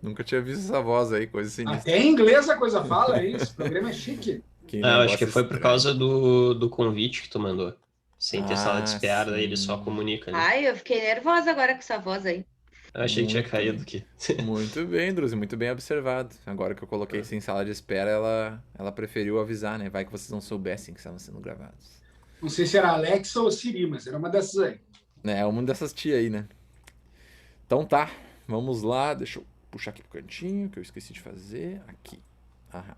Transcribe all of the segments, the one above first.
Nunca tinha visto essa voz aí, coisa sinistra. Até em inglês a coisa fala, é isso. O programa é chique. Que Ah, eu acho que negócio foi por estranho. causa do convite que tu mandou. Sem ter sala de Ah, espera, ele só sim. comunica ali. Ai, eu fiquei nervosa agora com essa voz aí. Eu achei que tinha Muito caído bem. aqui. Muito bem, Druzi, muito bem observado. Agora que eu coloquei sem sala de espera, ela preferiu avisar, né? Vai que vocês não soubessem que estavam sendo gravados. Não sei se era Alexa ou Siri, mas era uma dessas aí. É uma dessas tia aí, né? Então tá, vamos lá. Deixa eu puxar aqui pro cantinho, que eu esqueci de fazer. Aqui. Aham.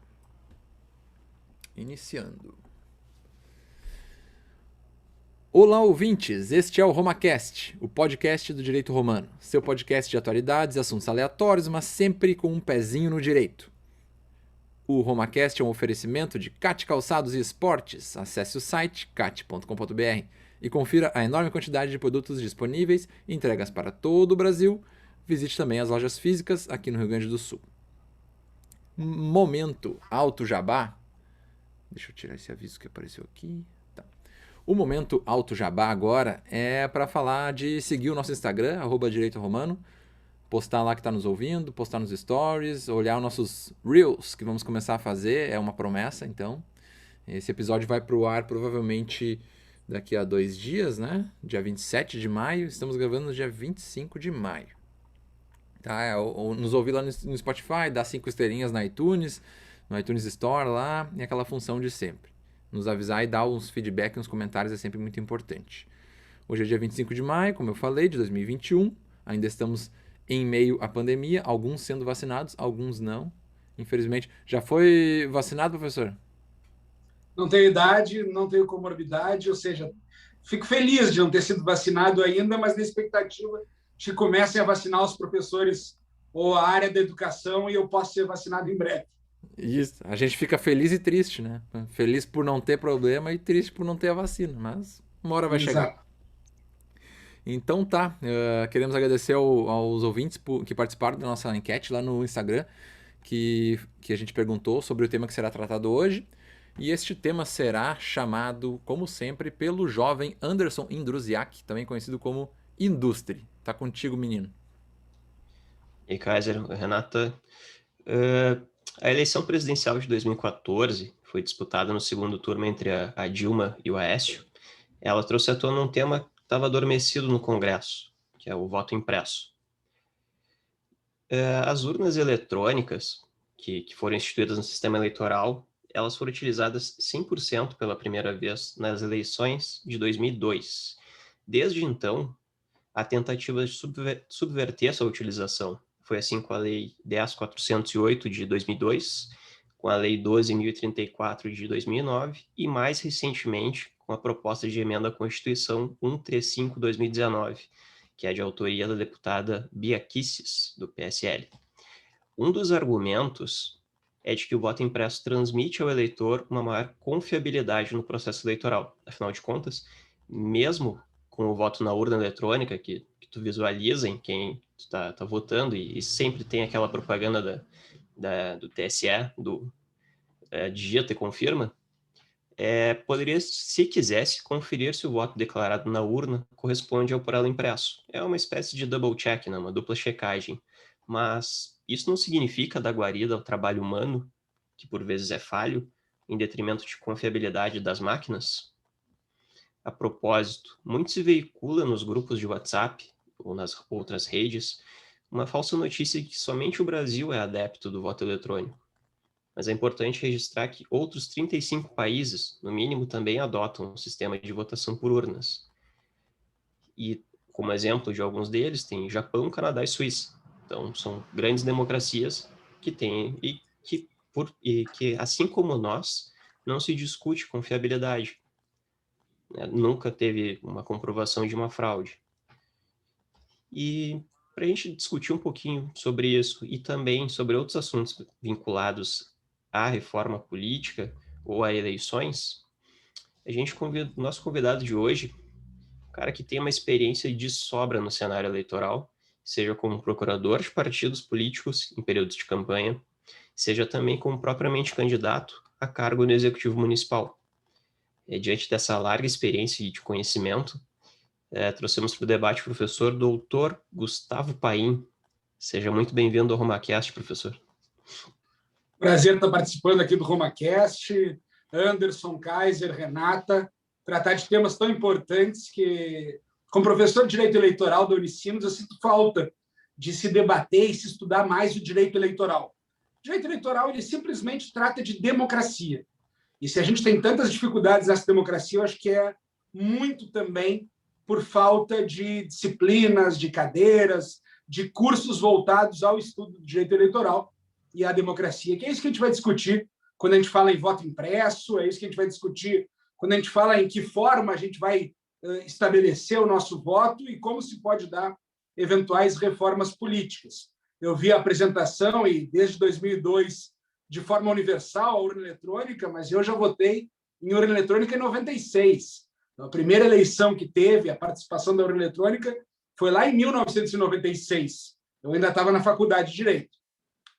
Iniciando. Olá, ouvintes! Este é o RomaCast, o podcast do direito romano. Seu podcast de atualidades e assuntos aleatórios, mas sempre com um pezinho no direito. O RomaCast é um oferecimento de CAT Calçados e Esportes. Acesse o site cat.com.br e confira a enorme quantidade de produtos disponíveis e entregas para todo o Brasil. Visite também as lojas físicas aqui no Rio Grande do Sul. Momento Alto Jabá. Deixa eu tirar esse aviso que apareceu aqui. Tá. O Momento Alto Jabá agora é para falar de seguir o nosso Instagram, @direitoromano, postar lá que está nos ouvindo, postar nos stories, olhar os nossos Reels que vamos começar a fazer, é uma promessa, então. Esse episódio vai pro ar provavelmente daqui a 2 dias, né? Dia 27 de maio, estamos gravando no dia 25 de maio. Tá? Ou nos ouvir lá no Spotify, dar 5 estrelinhas na iTunes, no iTunes Store lá, e aquela função de sempre. Nos avisar e dar uns feedback nos comentários é sempre muito importante. Hoje é dia 25 de maio, como eu falei, de 2021. Ainda estamos em meio à pandemia, alguns sendo vacinados, alguns não. Infelizmente. Já foi vacinado, professor? Não tenho idade, não tenho comorbidade, ou seja, fico feliz de não ter sido vacinado ainda, mas na expectativa de que comecem a vacinar os professores ou a área da educação e eu possa ser vacinado em breve. Isso. A gente fica feliz e triste, né? Feliz por não ter problema e triste por não ter a vacina, mas uma hora vai chegar. Exato. Então tá, queremos agradecer aos ouvintes que participaram da nossa enquete lá no Instagram, que a gente perguntou sobre o tema que será tratado hoje. E este tema será chamado, como sempre, pelo jovem Anderson Indruziak, também conhecido como Industri. Tá contigo, menino. E Kaiser, Renata, a eleição presidencial de 2014 foi disputada no segundo turno entre a Dilma e o Aécio. Ela trouxe à tona um tema que estava adormecido no Congresso, que é o voto impresso. As urnas eletrônicas que foram instituídas no sistema eleitoral, elas foram utilizadas 100% pela primeira vez nas eleições de 2002. Desde então, a tentativa de subverter essa utilização foi assim com a Lei 10.408 de 2002, com a Lei 12.034 de 2009 e, mais recentemente, com a proposta de emenda à Constituição 135/2019, que é de autoria da deputada Bia Kicis, do PSL. Um dos argumentos é de que o voto impresso transmite ao eleitor uma maior confiabilidade no processo eleitoral. Afinal de contas, mesmo com o voto na urna eletrônica, que tu visualiza em quem tu tá votando, e sempre tem aquela propaganda do TSE, digita e confirma, poderia, se quisesse, conferir se o voto declarado na urna corresponde ao por ela impresso. É uma espécie de double check, né? Uma dupla checagem. Mas isso não significa dar guarida ao trabalho humano, que por vezes é falho, em detrimento de confiabilidade das máquinas? A propósito, muito se veicula nos grupos de WhatsApp ou nas outras redes uma falsa notícia de que somente o Brasil é adepto do voto eletrônico. Mas é importante registrar que outros 35 países, no mínimo, também adotam um sistema de votação por urnas. E, como exemplo de alguns deles, tem Japão, Canadá e Suíça. Então, são grandes democracias que têm e que, assim como nós, não se discute confiabilidade, né? Nunca teve uma comprovação de uma fraude. E para a gente discutir um pouquinho sobre isso e também sobre outros assuntos vinculados à reforma política ou a eleições, nosso convidado de hoje, um cara que tem uma experiência de sobra no cenário eleitoral, seja como procurador de partidos políticos em períodos de campanha, seja também como propriamente candidato a cargo no Executivo Municipal. Diante dessa larga experiência e de conhecimento, trouxemos para o debate o professor doutor Gustavo Paim. Seja muito bem-vindo ao RomaCast, professor. Prazer estar participando aqui do RomaCast. Anderson, Kaiser, Renata, tratar de temas tão importantes que, como professor de Direito Eleitoral da Unicinos, eu sinto falta de se debater e se estudar mais o direito eleitoral. O direito eleitoral, ele simplesmente trata de democracia. E se a gente tem tantas dificuldades nessa democracia, eu acho que é muito também por falta de disciplinas, de cadeiras, de cursos voltados ao estudo do direito eleitoral e à democracia, que é isso que a gente vai discutir quando a gente fala em voto impresso, é isso que a gente vai discutir quando a gente fala em que forma a gente vai estabelecer o nosso voto e como se pode dar eventuais reformas políticas. Eu vi a apresentação e, desde 2002, de forma universal, a urna eletrônica, mas eu já votei em urna eletrônica em 96. Então, a primeira eleição que teve a participação da urna eletrônica foi lá em 1996. Eu ainda estava na faculdade de Direito.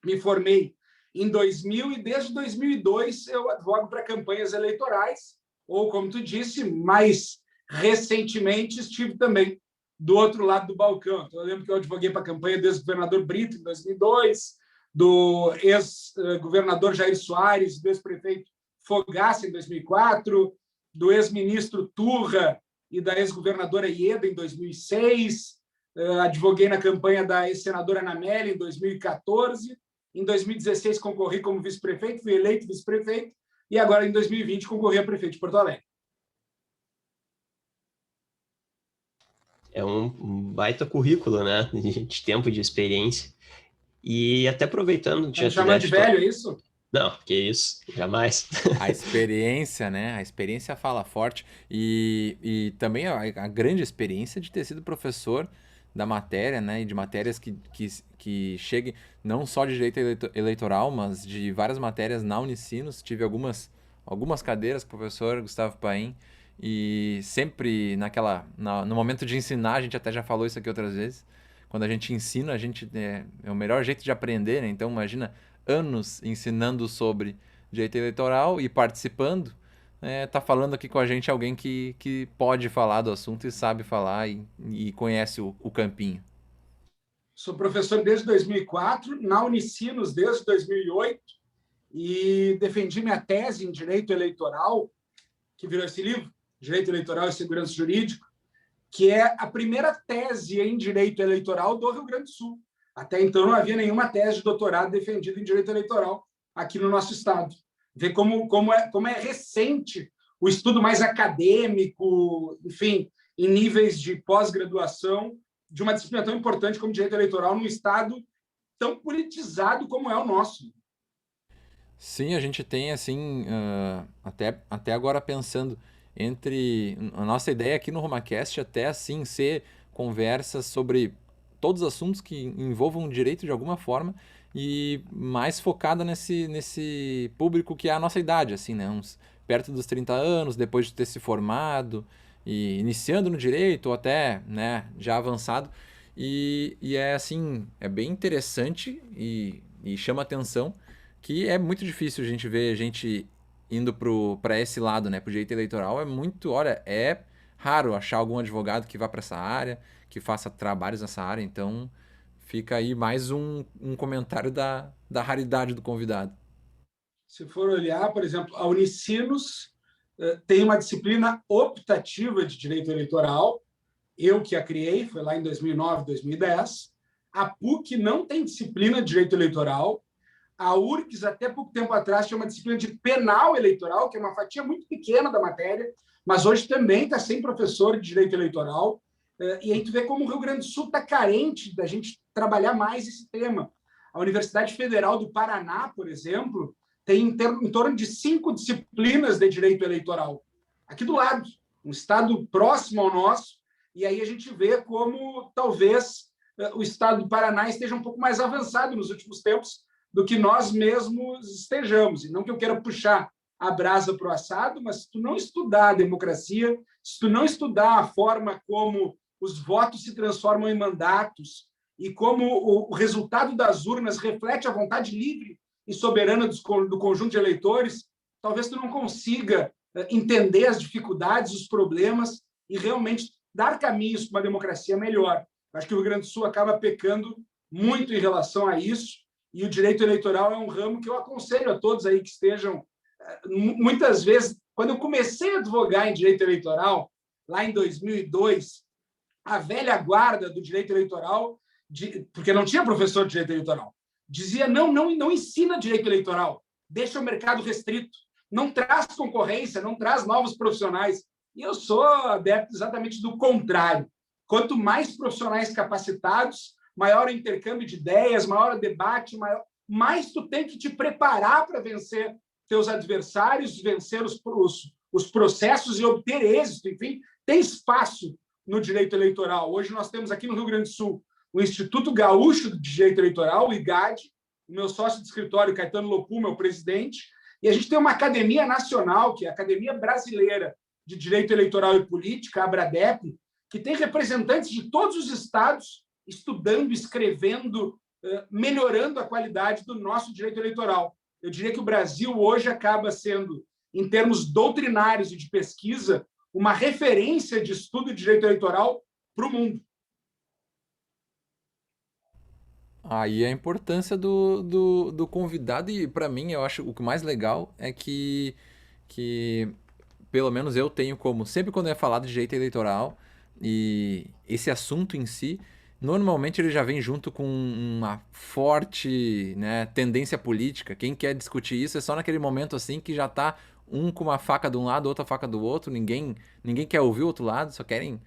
Me formei em 2000 e, desde 2002, eu advogo para campanhas eleitorais, ou, como tu disse, mais recentemente estive também do outro lado do balcão. Então, eu lembro que eu advoguei para a campanha do ex-governador Brito, em 2002, do ex-governador Jair Soares, do ex-prefeito Fogaça, em 2004, do ex-ministro Turra e da ex-governadora Ieda, em 2006, advoguei na campanha da ex-senadora Anamélia, em 2014, em 2016 concorri como vice-prefeito, fui eleito vice-prefeito, e agora, em 2020, concorri a prefeito de Porto Alegre. É um baita currículo, né? De tempo de experiência. E até aproveitando... Tá me chamando de velho, é isso? Não, que isso, jamais. A experiência, né? A experiência fala forte. E também a grande experiência de ter sido professor da matéria, né? E de matérias que cheguem não só de direito eleitoral, mas de várias matérias na Unicinos. Tive algumas cadeiras com o professor Gustavo Paim. E sempre no momento de ensinar, a gente até já falou isso aqui outras vezes. Quando a gente ensina, é o melhor jeito de aprender, né? Então, imagina anos ensinando sobre direito eleitoral e participando, tá falando aqui com a gente alguém que pode falar do assunto e sabe falar e conhece o campinho. Sou professor desde 2004, na Unicinos desde 2008, e defendi minha tese em Direito Eleitoral, que virou esse livro, Direito Eleitoral e Segurança Jurídica, que é a primeira tese em Direito Eleitoral do Rio Grande do Sul. Até então, não havia nenhuma tese de doutorado defendida em Direito Eleitoral aqui no nosso estado. Ver como é recente o estudo mais acadêmico, enfim, em níveis de pós-graduação, de uma disciplina tão importante como Direito Eleitoral num estado tão politizado como é o nosso. Sim, a gente tem, assim, até agora pensando entre... A nossa ideia aqui no RomaCast até, assim, ser conversas sobre todos os assuntos que envolvam o direito de alguma forma e mais focada nesse público que é a nossa idade, assim, né? Uns perto dos 30 anos, depois de ter se formado e iniciando no direito ou até, né, já avançado. E é, assim, é bem interessante e chama atenção que é muito difícil a gente ver gente indo para esse lado, né? Pro direito eleitoral é raro achar algum advogado que vá para essa área, que faça trabalhos nessa área, então fica aí mais um comentário da raridade do convidado. Se for olhar, por exemplo, a Unicinos tem uma disciplina optativa de direito eleitoral, eu que a criei, foi lá em 2009, 2010. A PUC não tem disciplina de direito eleitoral. A URGS, até pouco tempo atrás, tinha uma disciplina de penal eleitoral, que é uma fatia muito pequena da matéria, mas hoje também está sem professor de direito eleitoral. E aí tu vê como o Rio Grande do Sul está carente da gente trabalhar mais esse tema. A Universidade Federal do Paraná, por exemplo, tem em torno de 5 disciplinas de direito eleitoral. Aqui do lado, um estado próximo ao nosso, e aí a gente vê como talvez o estado do Paraná esteja um pouco mais avançado nos últimos tempos do que nós mesmos estejamos. E não que eu queira puxar a brasa para o assado, mas se tu não estudar a democracia, se tu não estudar a forma como os votos se transformam em mandatos e como o resultado das urnas reflete a vontade livre e soberana do conjunto de eleitores, talvez tu não consiga entender as dificuldades, os problemas e realmente dar caminhos para uma democracia melhor. Acho que o Rio Grande do Sul acaba pecando muito em relação a isso, e o direito eleitoral é um ramo que eu aconselho a todos aí que estejam... Muitas vezes, quando eu comecei a advogar em direito eleitoral, lá em 2002, a velha guarda do direito eleitoral, porque não tinha professor de direito eleitoral, dizia não ensina direito eleitoral, deixa o mercado restrito, não traz concorrência, não traz novos profissionais. E eu sou adepto exatamente do contrário. Quanto mais profissionais capacitados, maior o intercâmbio de ideias, maior o debate, mais tu tem que te preparar para vencer teus adversários, vencer os processos e obter êxito. Enfim, tem espaço no direito eleitoral. Hoje nós temos aqui no Rio Grande do Sul o Instituto Gaúcho de Direito Eleitoral, o IGAD, o meu sócio de escritório, Caetano Lopuma, é o presidente, e a gente tem uma academia nacional, que é a Academia Brasileira de Direito Eleitoral e Política, a ABRADEP, que tem representantes de todos os estados estudando, escrevendo, melhorando a qualidade do nosso direito eleitoral. Eu diria que o Brasil hoje acaba sendo, em termos doutrinários e de pesquisa, uma referência de estudo de direito eleitoral para o mundo. Aí a importância do convidado, e para mim, eu acho o que mais legal é que pelo menos eu tenho como, sempre quando é falado de direito eleitoral, e esse assunto em si, normalmente ele já vem junto com uma forte, né, tendência política. Quem quer discutir isso é só naquele momento assim que já tá um com uma faca de um lado, outra faca do outro, ninguém quer ouvir o outro lado, só querem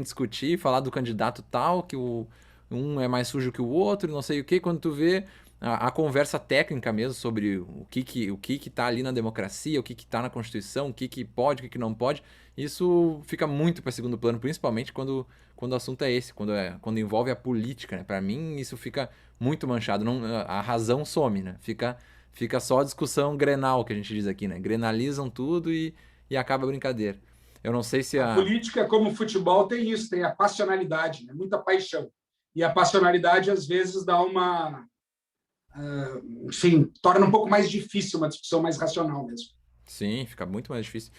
discutir, falar do candidato tal, que um é mais sujo que o outro, não sei o quê. Quando tu vê a conversa técnica mesmo sobre o que tá ali na democracia, o que tá na Constituição, o que pode, o que não pode, isso fica muito para segundo plano, principalmente quando o assunto é esse, quando envolve a política, né? Para mim, isso fica muito manchado, a razão some, né? Fica só a discussão grenal, que a gente diz aqui, né? Grenalizam tudo e acaba a brincadeira. Eu não sei se a política, como o futebol, tem isso, tem a passionalidade, né? Muita paixão. E a passionalidade, às vezes, dá uma... enfim, torna um pouco mais difícil uma discussão mais racional mesmo. Sim, fica muito mais difícil.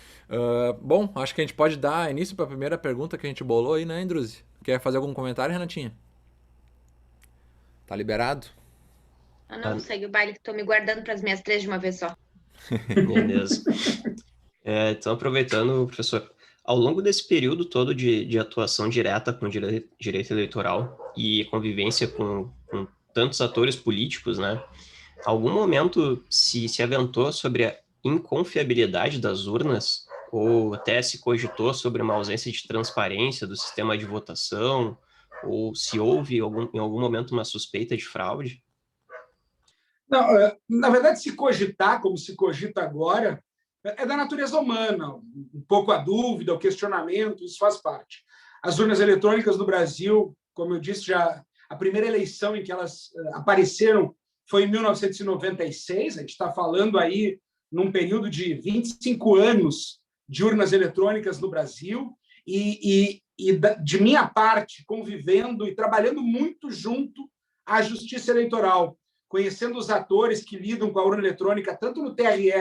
Bom, acho que a gente pode dar início para a primeira pergunta que a gente bolou aí, né, Indruzi? Quer fazer algum comentário, Renatinha? Tá liberado? Não, segue o baile que estou me guardando para as minhas 3 de uma vez só. Beleza. Então, aproveitando, professor, ao longo desse período todo de atuação direta com o direito eleitoral e convivência com tantos atores políticos, né? Algum momento se aventou sobre a inconfiabilidade das urnas ou até se cogitou sobre uma ausência de transparência do sistema de votação ou se houve em algum momento uma suspeita de fraude? Não, na verdade, se cogitar, como se cogita agora, é da natureza humana. Um pouco a dúvida, o questionamento, isso faz parte. As urnas eletrônicas no Brasil, como eu disse, já a primeira eleição em que elas apareceram foi em 1996. A gente está falando aí num período de 25 anos de urnas eletrônicas no Brasil. E de minha parte, convivendo e trabalhando muito junto à Justiça Eleitoral, conhecendo os atores que lidam com a urna eletrônica, tanto no TRE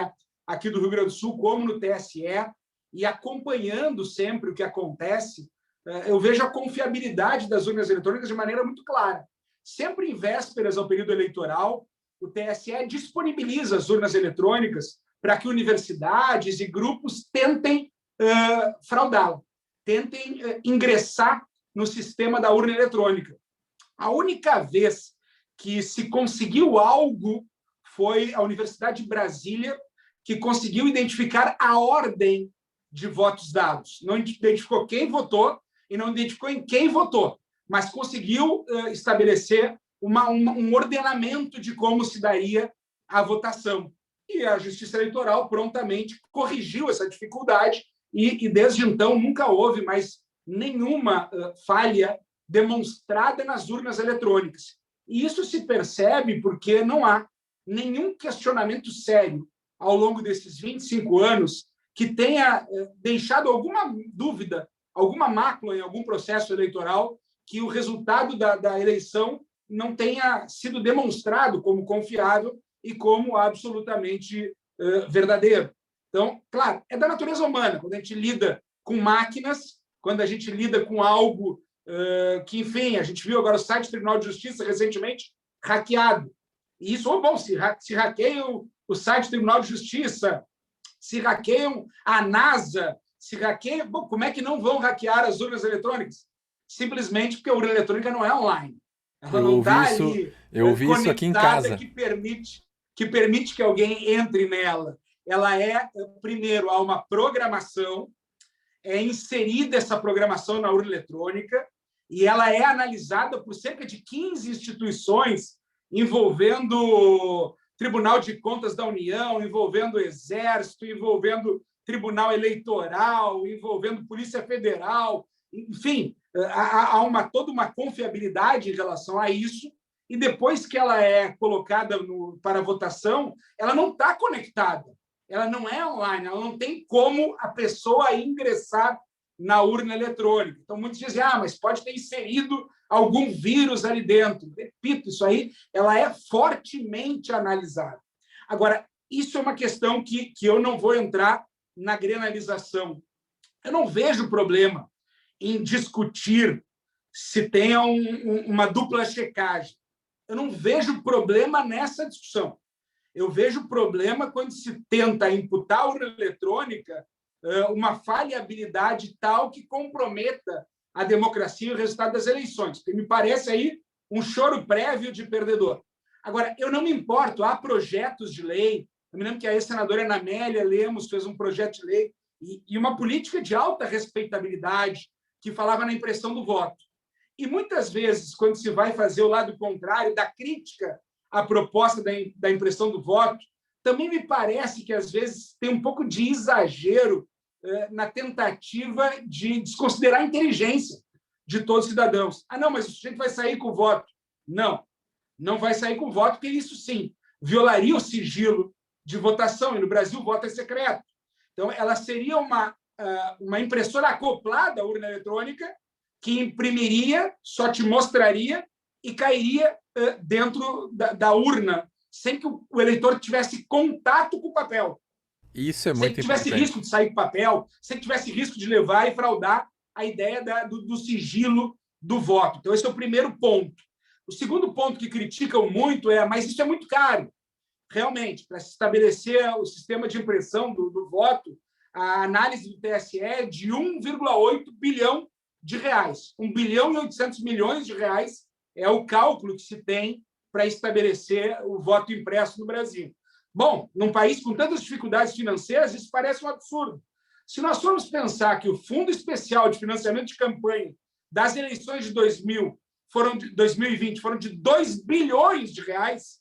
aqui do Rio Grande do Sul, como no TSE, e acompanhando sempre o que acontece, eu vejo a confiabilidade das urnas eletrônicas de maneira muito clara. Sempre em vésperas ao período eleitoral, o TSE disponibiliza as urnas eletrônicas para que universidades e grupos tentem fraudá-la, tentem ingressar no sistema da urna eletrônica. A única vez que se conseguiu algo foi a Universidade de Brasília, que conseguiu identificar a ordem de votos dados. Não identificou quem votou e não identificou em quem votou, mas conseguiu estabelecer um ordenamento de como se daria a votação. E a Justiça Eleitoral prontamente corrigiu essa dificuldade e desde então, nunca houve mais nenhuma falha demonstrada nas urnas eletrônicas. E isso se percebe porque não há nenhum questionamento sério ao longo desses 25 anos que tenha deixado alguma dúvida, alguma mácula em algum processo eleitoral que o resultado da eleição não tenha sido demonstrado como confiável e como absolutamente verdadeiro. Então, claro, é da natureza humana. Quando a gente lida com máquinas, quando a gente lida com algo que, enfim, a gente viu agora o site do Tribunal de Justiça recentemente hackeado. E isso, bom, se hackeiam o site do Tribunal de Justiça, se hackeiam a NASA, se hackeiam... Bom, como é que não vão hackear as urnas eletrônicas? Simplesmente porque a urna eletrônica não é online. Ela não está ali isso aqui em casa. que permite que alguém entre nela. Ela é, primeiro, há uma programação, é inserida essa programação na urna eletrônica e ela é analisada por cerca de 15 instituições envolvendo Tribunal de Contas da União, envolvendo o Exército, envolvendo Tribunal Eleitoral, envolvendo Polícia Federal, enfim, há toda uma confiabilidade em relação a isso, e depois que ela é colocada para votação, ela não está conectada, ela não é online, ela não tem como a pessoa ingressar na urna eletrônica. Então, muitos dizem, mas pode ter inserido algum vírus ali dentro. Repito, isso aí ela é fortemente analisada. Agora, isso é uma questão que eu não vou entrar na granalização. Eu não vejo problema em discutir se tem uma dupla checagem. Eu não vejo problema nessa discussão. Eu vejo problema quando se tenta imputar à urna eletrônica uma falhabilidade tal que comprometa a democracia e o resultado das eleições. Porque me parece aí um choro prévio de perdedor. Agora, eu não me importo, há projetos de lei, eu me lembro que a ex-senadora Ana Amélia Lemos fez um projeto de lei e uma política de alta respeitabilidade que falava na impressão do voto. E muitas vezes, quando se vai fazer o lado contrário da crítica à proposta da impressão do voto, também me parece que, às vezes, tem um pouco de exagero na tentativa de desconsiderar a inteligência de todos os cidadãos. Não, mas o sujeito vai sair com o voto. Não vai sair com o voto, porque isso, sim, violaria o sigilo de votação, e no Brasil o voto é secreto. Então, ela seria uma impressora acoplada à urna eletrônica que imprimiria, só te mostraria e cairia dentro da urna, sem que o eleitor tivesse contato com o papel. Isso é muito importante. Sem que tivesse risco de sair com papel, sem que tivesse risco de levar e fraudar a ideia do sigilo do voto. Então, esse é o primeiro ponto. O segundo ponto que criticam muito mas isso é muito caro. Realmente, para se estabelecer o sistema de impressão do voto, a análise do TSE é de 1,8 bilhão de reais. 1 bilhão e 800 milhões de reais é o cálculo que se tem para estabelecer o voto impresso no Brasil. Bom, num país com tantas dificuldades financeiras, isso parece um absurdo. Se nós formos pensar que o Fundo Especial de Financiamento de Campanha das eleições de 2020 foram de 2 bilhões de reais,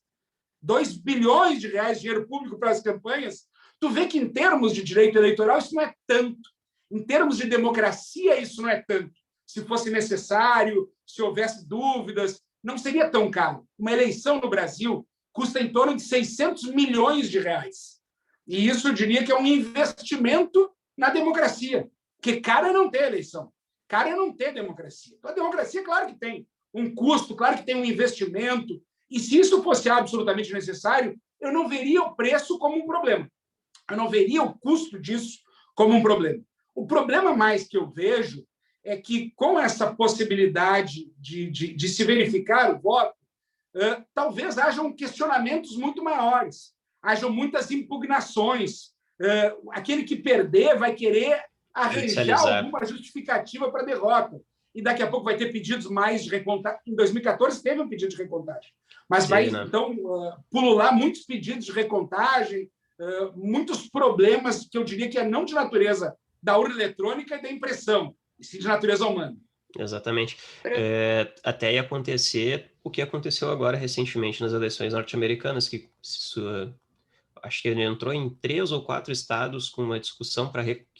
2 bilhões de reais de dinheiro público para as campanhas, tu vê que, em termos de direito eleitoral, isso não é tanto. Em termos de democracia, isso não é tanto. Se fosse necessário, se houvesse dúvidas, não seria tão caro. Uma eleição no Brasil custa em torno de 600 milhões de reais. E isso, eu diria que é um investimento na democracia. Porque cara não tem eleição. Cara não tem democracia. Então, a democracia, claro que tem um custo, claro que tem um investimento. E se isso fosse absolutamente necessário, eu não veria o preço como um problema. Eu não veria o custo disso como um problema. O problema mais que eu vejo é que, com essa possibilidade de se verificar o voto, talvez hajam questionamentos muito maiores, hajam muitas impugnações. Aquele que perder vai querer arranjar alguma justificativa para a derrota. E daqui a pouco vai ter pedidos mais de recontagem. Em 2014 teve um pedido de recontagem, mas vai, então, pulular muitos pedidos de recontagem, muitos problemas que eu diria que é não de natureza da urna eletrônica e da impressão, e sim de natureza humana. Exatamente. Até ia acontecer o que aconteceu agora recentemente nas eleições norte-americanas, que acho que ele entrou em 3 ou 4 estados com uma discussão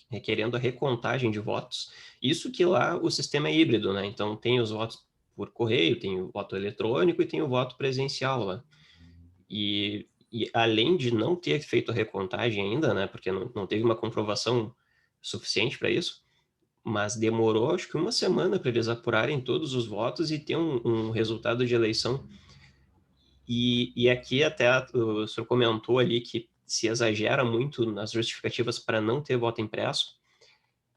requerendo a recontagem de votos. Isso que lá o sistema é híbrido, né? Então tem os votos por correio, tem o voto eletrônico e tem o voto presencial lá. E além de não ter feito a recontagem ainda, né? Porque não teve uma comprovação suficiente para isso, mas demorou, acho que 1 semana para eles apurarem todos os votos e ter um resultado de eleição. E aqui até o senhor comentou ali que se exagera muito nas justificativas para não ter voto impresso.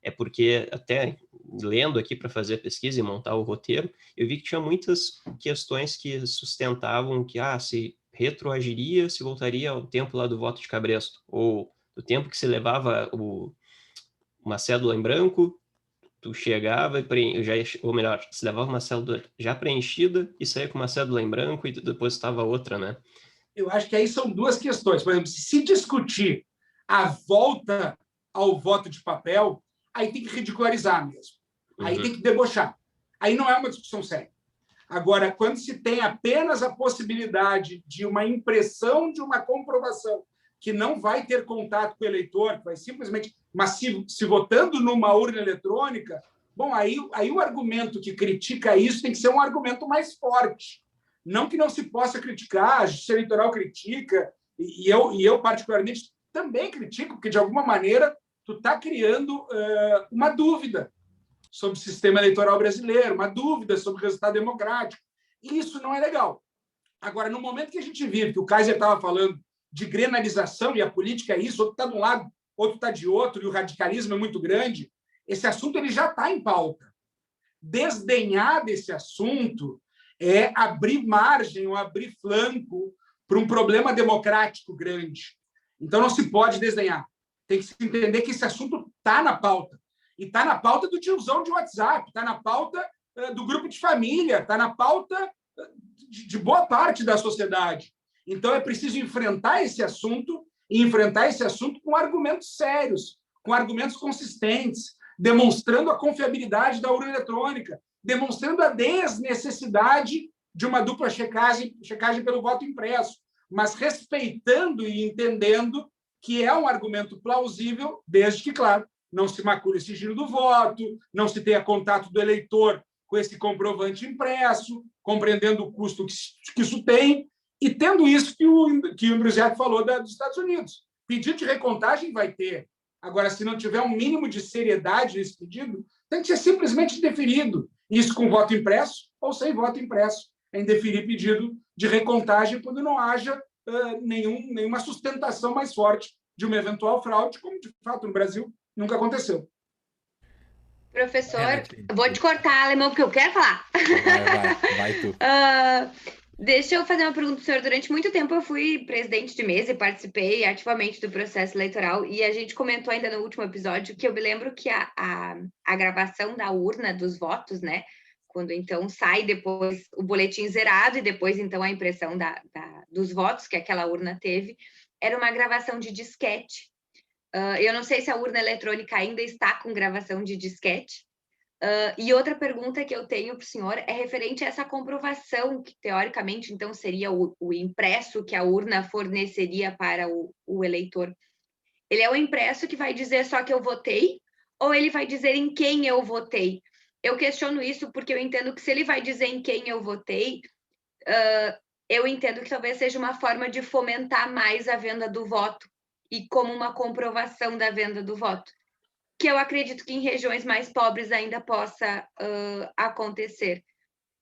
é porque, até lendo aqui para fazer a pesquisa e montar o roteiro, eu vi que tinha muitas questões que sustentavam que, se retroagiria, se voltaria ao tempo lá do voto de Cabresto, ou do tempo que se levava uma cédula em branco, tu chegava ou melhor, se levava uma cédula já preenchida e saía com uma cédula em branco e depois estava outra, né? Eu acho que aí são duas questões. Por exemplo, se discutir a volta ao voto de papel, aí tem que ridicularizar mesmo. Aí tem que debochar. Aí não é uma discussão séria. Agora, quando se tem apenas a possibilidade de uma impressão de uma comprovação que não vai ter contato com o eleitor, que vai simplesmente, mas se votando numa urna eletrônica, bom, aí o argumento que critica isso tem que ser um argumento mais forte. Não que não se possa criticar, a Justiça Eleitoral critica, e eu particularmente também critico, porque de alguma maneira tu está criando uma dúvida sobre o sistema eleitoral brasileiro, uma dúvida sobre o resultado democrático. E isso não é legal. Agora, no momento que a gente vive, que o Kaiser estava falando de grenalização, e a política é isso, outro está de um lado, outro está de outro, e o radicalismo é muito grande, esse assunto ele já está em pauta. Desdenhar desse assunto é abrir margem ou abrir flanco para um problema democrático grande. Então, não se pode desdenhar. Tem que se entender que esse assunto está na pauta. E está na pauta do tiozão de WhatsApp, está na pauta do grupo de família, está na pauta de boa parte da sociedade. Então, é preciso enfrentar esse assunto e enfrentar esse assunto com argumentos sérios, com argumentos consistentes, demonstrando a confiabilidade da urna eletrônica, demonstrando a desnecessidade de uma dupla checagem pelo voto impresso, mas respeitando e entendendo que é um argumento plausível, desde que, claro, não se macule o sigilo do voto, não se tenha contato do eleitor com esse comprovante impresso, compreendendo o custo que isso tem, e tendo isso que o Andrusiak falou dos Estados Unidos. Pedido de recontagem vai ter. Agora, se não tiver um mínimo de seriedade nesse pedido, tem que ser simplesmente indeferido. Isso com voto impresso ou sem voto impresso. É indeferir pedido de recontagem quando não haja nenhuma sustentação mais forte de uma eventual fraude, como, de fato, no Brasil nunca aconteceu. Professor, vou te cortar, Alemão, porque eu quero falar. Vai tu. Deixa eu fazer uma pergunta para o senhor. Durante muito tempo eu fui presidente de mesa e participei ativamente do processo eleitoral, e a gente comentou ainda no último episódio que eu me lembro que a gravação da urna dos votos, né, quando então sai depois o boletim zerado e depois então a impressão dos votos que aquela urna teve, era uma gravação de disquete. Eu não sei se a urna eletrônica ainda está com gravação de disquete. E outra pergunta que eu tenho para o senhor é referente a essa comprovação, que teoricamente, então, seria o impresso que a urna forneceria para o eleitor. Ele é o impresso que vai dizer só que eu votei, ou ele vai dizer em quem eu votei? Eu questiono isso porque eu entendo que se ele vai dizer em quem eu votei, eu entendo que talvez seja uma forma de fomentar mais a venda do voto, e como uma comprovação da venda do voto, que eu acredito que em regiões mais pobres ainda possa acontecer,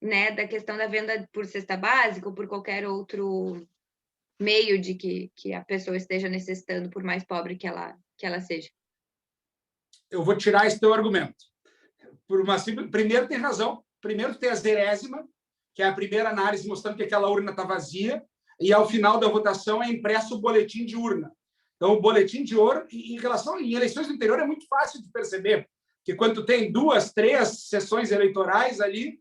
né, da questão da venda por cesta básica ou por qualquer outro meio de que a pessoa esteja necessitando, por mais pobre que ela seja. Eu vou tirar esse teu argumento. Primeiro, tem razão. Primeiro, tem a zerésima, que é a primeira análise mostrando que aquela urna está vazia, e ao final da votação é impresso o boletim de urna. Então, o boletim de urna, em eleições do interior, é muito fácil de perceber, que quando tu tem 2, 3 sessões eleitorais ali,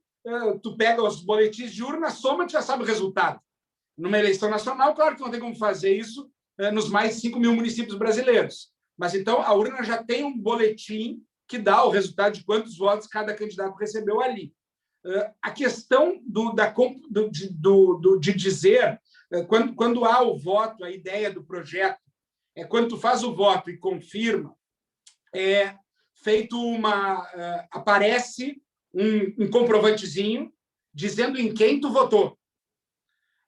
tu pega os boletins de urna, soma, tu já sabe o resultado. Numa eleição nacional, claro que não tem como fazer isso nos mais de 5 mil municípios brasileiros. Mas, então, a urna já tem um boletim que dá o resultado de quantos votos cada candidato recebeu ali. A questão de dizer, quando há o voto, a ideia do projeto, quando tu faz o voto e confirma, aparece um comprovantezinho dizendo em quem tu votou.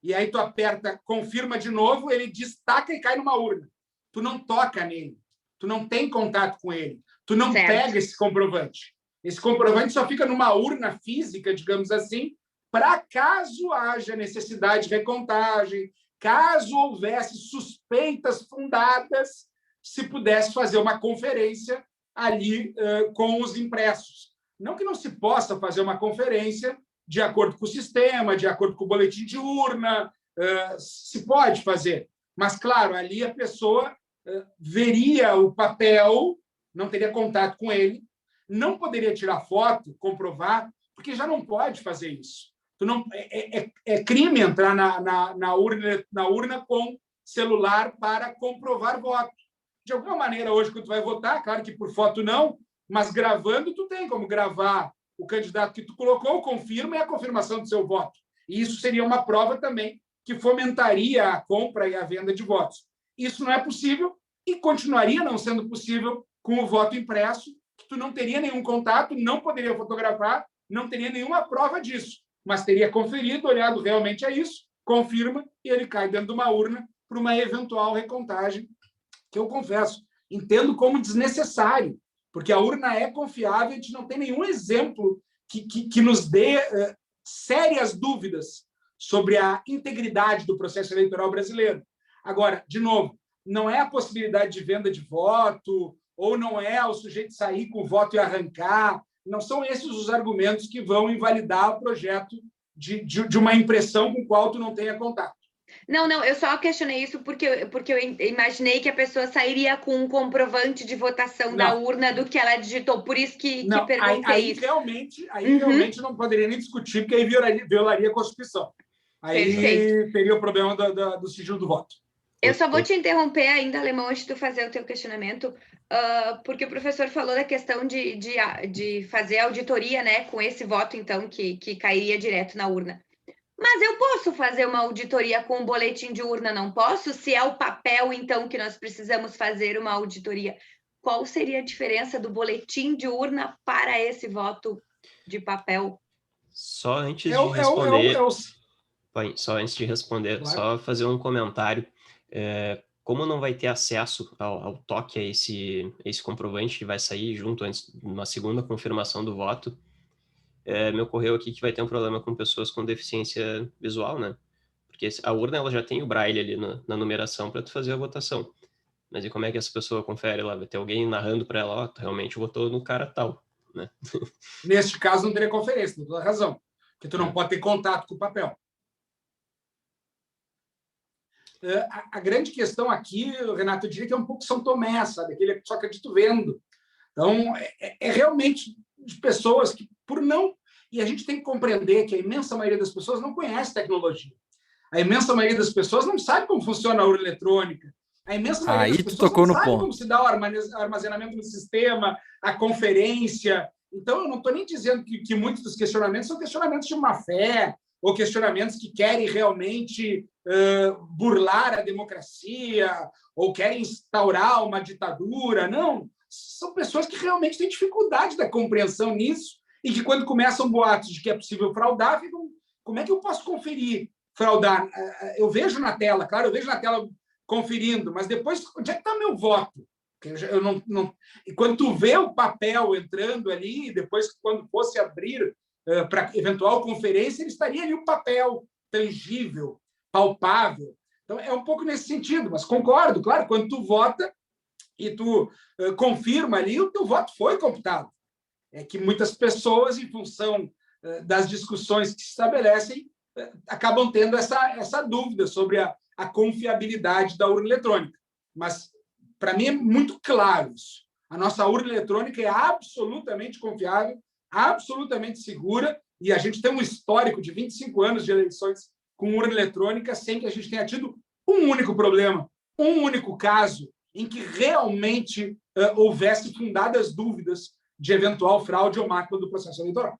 E aí tu aperta, confirma de novo, ele destaca e cai numa urna. Tu não toca nele, tu não tem contato com ele, tu não pega esse comprovante. Esse comprovante só fica numa urna física, digamos assim, para caso haja necessidade de recontagem, caso houvesse suspeitas fundadas, se pudesse fazer uma conferência ali com os impressos. Não que não se possa fazer uma conferência de acordo com o sistema, de acordo com o boletim de urna, se pode fazer. Mas, claro, ali a pessoa veria o papel, não teria contato com ele, não poderia tirar foto, comprovar, porque já não pode fazer isso. É crime entrar na urna com celular para comprovar voto. De alguma maneira, hoje, quando tu vai votar, claro que por foto não, mas gravando, tu tem como gravar o candidato que tu colocou, confirma, e a confirmação do seu voto. E isso seria uma prova também que fomentaria a compra e a venda de votos. Isso não é possível e continuaria não sendo possível com o voto impresso, que tu não teria nenhum contato, não poderia fotografar, não teria nenhuma prova disso, mas teria conferido, olhado realmente a isso, confirma, e ele cai dentro de uma urna para uma eventual recontagem, que eu confesso, entendo como desnecessário, porque a urna é confiável, a gente não tem nenhum exemplo que nos dê sérias dúvidas sobre a integridade do processo eleitoral brasileiro. Agora, de novo, não é a possibilidade de venda de voto, ou não é o sujeito sair com o voto e arrancar, não são esses os argumentos que vão invalidar o projeto de uma impressão com o qual tu não tenha contato. Não, eu só questionei isso porque eu imaginei que a pessoa sairia com um comprovante de votação da urna do que ela digitou, por isso que perguntei isso. Realmente não poderia nem discutir, porque aí violaria a Constituição. Aí teria o problema do sigilo do voto. Eu só vou te interromper ainda, Alemão, antes de tu fazer o teu questionamento, porque o professor falou da questão de fazer auditoria, né, com esse voto, então, que cairia direto na urna. Mas eu posso fazer uma auditoria com um boletim de urna, não posso? Se é o papel, então, que nós precisamos fazer uma auditoria, qual seria a diferença do boletim de urna para esse voto de papel? Só antes de responder, Claro. só fazer um comentário. Como não vai ter acesso ao toque a esse comprovante que vai sair junto antes de uma segunda confirmação do voto, me ocorreu aqui que vai ter um problema com pessoas com deficiência visual, né? Porque a urna ela já tem o braille ali na numeração para tu fazer a votação. Mas e como é que essa pessoa confere lá? Vai ter alguém narrando para ela, tu realmente votou no cara tal, né? Neste caso, não teria conferência, tem toda a razão. Porque tu não pode ter contato com o papel. A grande questão aqui, Renato, eu diria que é um pouco São Tomé, sabe? Aquele só acredito vendo. Então, é realmente de pessoas que, por não... E a gente tem que compreender que a imensa maioria das pessoas não conhece tecnologia. A imensa maioria das pessoas não sabe como funciona a urna eletrônica. A imensa maioria das pessoas não sabe como se dá o armazenamento no sistema, a conferência. Então, eu não estou nem dizendo que muitos dos questionamentos são questionamentos de má fé, ou questionamentos que querem realmente burlar a democracia, ou querem instaurar uma ditadura. Não, são pessoas que realmente têm dificuldade da compreensão nisso, e que, quando começam boatos de que é possível fraudar, ficam, como é que eu posso conferir fraudar? Eu vejo na tela, claro, eu vejo na tela conferindo, mas depois, onde é que está meu voto? Eu não... E quando tu vê o papel entrando ali, depois, quando fosse abrir para eventual conferência, ele estaria ali o papel tangível, palpável. Então, é um pouco nesse sentido, mas concordo, claro, quando tu vota e tu confirma ali, o teu voto foi computado. É que muitas pessoas, em função das discussões que se estabelecem, acabam tendo essa dúvida sobre a confiabilidade da urna eletrônica. Mas, para mim, é muito claro isso. A nossa urna eletrônica é absolutamente confiável, absolutamente segura, e a gente tem um histórico de 25 anos de eleições com urna eletrônica sem que a gente tenha tido um único problema, um único caso em que realmente houvesse fundadas dúvidas de eventual fraude ou mácula do processo eleitoral.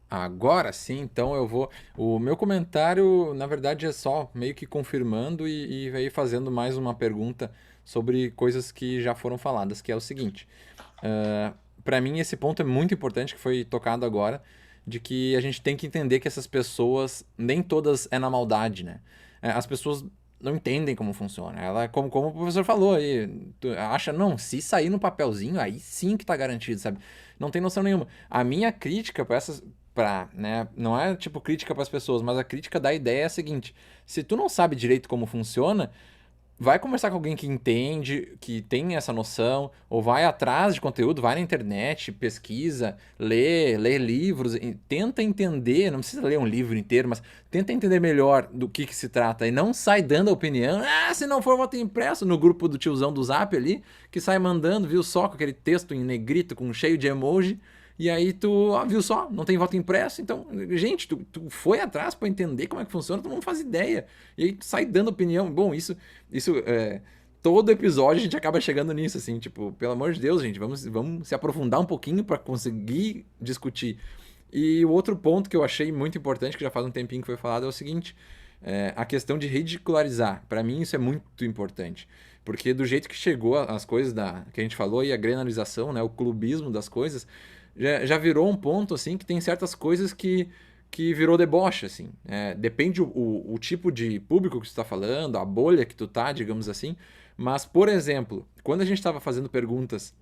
Agora sim, então eu vou... O meu comentário, na verdade, é só meio que confirmando e aí fazendo mais uma pergunta sobre coisas que já foram faladas, que é o seguinte. Para mim, esse ponto é muito importante, que foi tocado agora, de que a gente tem que entender que essas pessoas, nem todas é na maldade, né? As pessoas não entendem como funciona. Ela, como o professor falou aí, acha, não, se sair no papelzinho, aí sim que tá garantido, sabe? Não tem noção nenhuma. A minha crítica para essas... né, não é tipo crítica para as pessoas, mas a crítica da ideia é a seguinte: se tu não sabe direito como funciona, vai conversar com alguém que entende, que tem essa noção, ou vai atrás de conteúdo, vai na internet, pesquisa, lê livros, tenta entender, não precisa ler um livro inteiro, mas tenta entender melhor do que se trata e não sai dando a opinião, se não for voto impresso, no grupo do tiozão do Zap ali, que sai mandando, viu só, com aquele texto em negrito, com cheio de emoji, e aí tu, viu só, não tem voto impresso, então, gente, tu foi atrás para entender como é que funciona, tu não faz ideia. E aí tu sai dando opinião. Bom, isso todo episódio a gente acaba chegando nisso, assim, tipo, pelo amor de Deus, gente, vamos se aprofundar um pouquinho para conseguir discutir. E o outro ponto que eu achei muito importante, que já faz um tempinho que foi falado, é o seguinte, a questão de ridicularizar. Para mim isso é muito importante. Porque do jeito que chegou as coisas que a gente falou, e a grenalização, né, o clubismo das coisas, já virou um ponto, assim, que tem certas coisas que virou deboche, assim. Depende o tipo de público que tu tá falando, a bolha que tu tá, digamos assim. Mas, por exemplo, quando a gente estava fazendo perguntas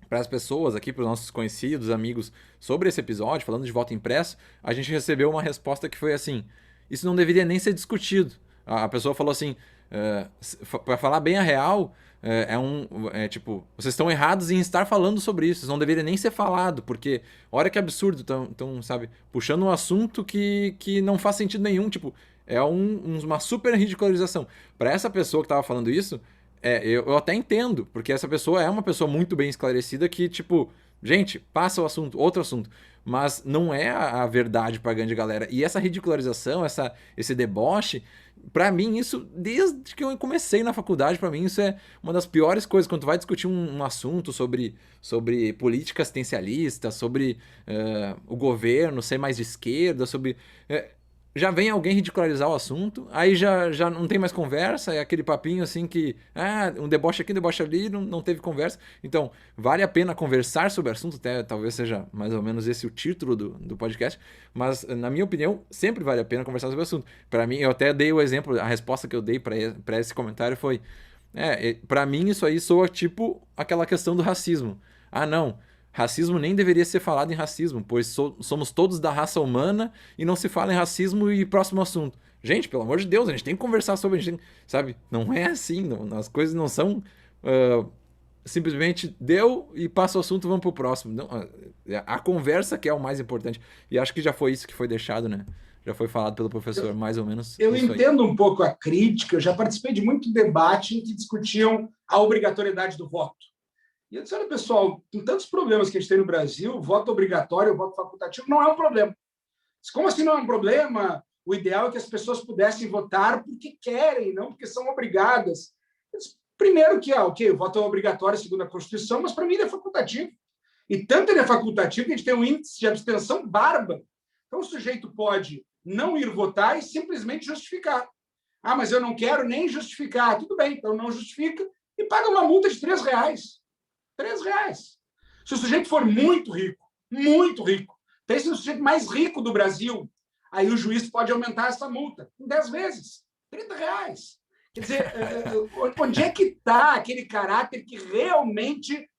para as pessoas aqui, para os nossos conhecidos, amigos, sobre esse episódio, falando de voto impresso, a gente recebeu uma resposta que foi assim: isso não deveria nem ser discutido. A pessoa falou assim, para falar bem a real, tipo, vocês estão errados em estar falando sobre isso, não deveria nem ser falado, porque olha que absurdo, estão, sabe, puxando um assunto que não faz sentido nenhum, tipo, uma super ridicularização. Para essa pessoa que estava falando isso, eu até entendo, porque essa pessoa é uma pessoa muito bem esclarecida que, tipo, gente, passa o assunto, outro assunto. Mas não é a verdade para a grande galera. E essa ridicularização, esse deboche, para mim, isso, desde que eu comecei na faculdade, para mim, isso é uma das piores coisas. Quando tu vai discutir um assunto sobre política assistencialista, sobre o governo ser mais de esquerda, já vem alguém ridicularizar o assunto, aí já não tem mais conversa, é aquele papinho assim que, um deboche aqui, um deboche ali, não teve conversa. Então, vale a pena conversar sobre o assunto, até talvez seja mais ou menos esse o título do podcast, mas, na minha opinião, sempre vale a pena conversar sobre o assunto. Para mim, eu até dei o exemplo, a resposta que eu dei para esse comentário foi, para mim isso aí soa tipo aquela questão do racismo. Não, racismo nem deveria ser falado em racismo, pois somos todos da raça humana e não se fala em racismo e próximo assunto. Gente, pelo amor de Deus, a gente tem que conversar sobre, sabe? Não é assim, as coisas não são simplesmente deu e passa o assunto, vamos pro próximo. Não, a conversa que é o mais importante. E acho que já foi isso que foi deixado, né? Já foi falado pelo professor, mais ou menos. Eu entendo um pouco a crítica, eu já participei de muito debate em que discutiam a obrigatoriedade do voto. E eu disse, olha, pessoal, com tantos problemas que a gente tem no Brasil, o voto obrigatório, o voto facultativo não é um problema. Como assim não é um problema? O ideal é que as pessoas pudessem votar porque querem, não porque são obrigadas. Disse, primeiro que, o voto é obrigatório segundo a Constituição, mas para mim ele é facultativo. E tanto ele é facultativo que a gente tem um índice de abstenção bárbaro. Então o sujeito pode não ir votar e simplesmente justificar. Mas eu não quero nem justificar. Tudo bem, então não justifica e paga uma multa de R$3. R$3. Se o sujeito for muito rico, pense no sujeito mais rico do Brasil, aí o juiz pode aumentar essa multa em 10 vezes, R$30. Quer dizer, onde é que está aquele caráter que realmente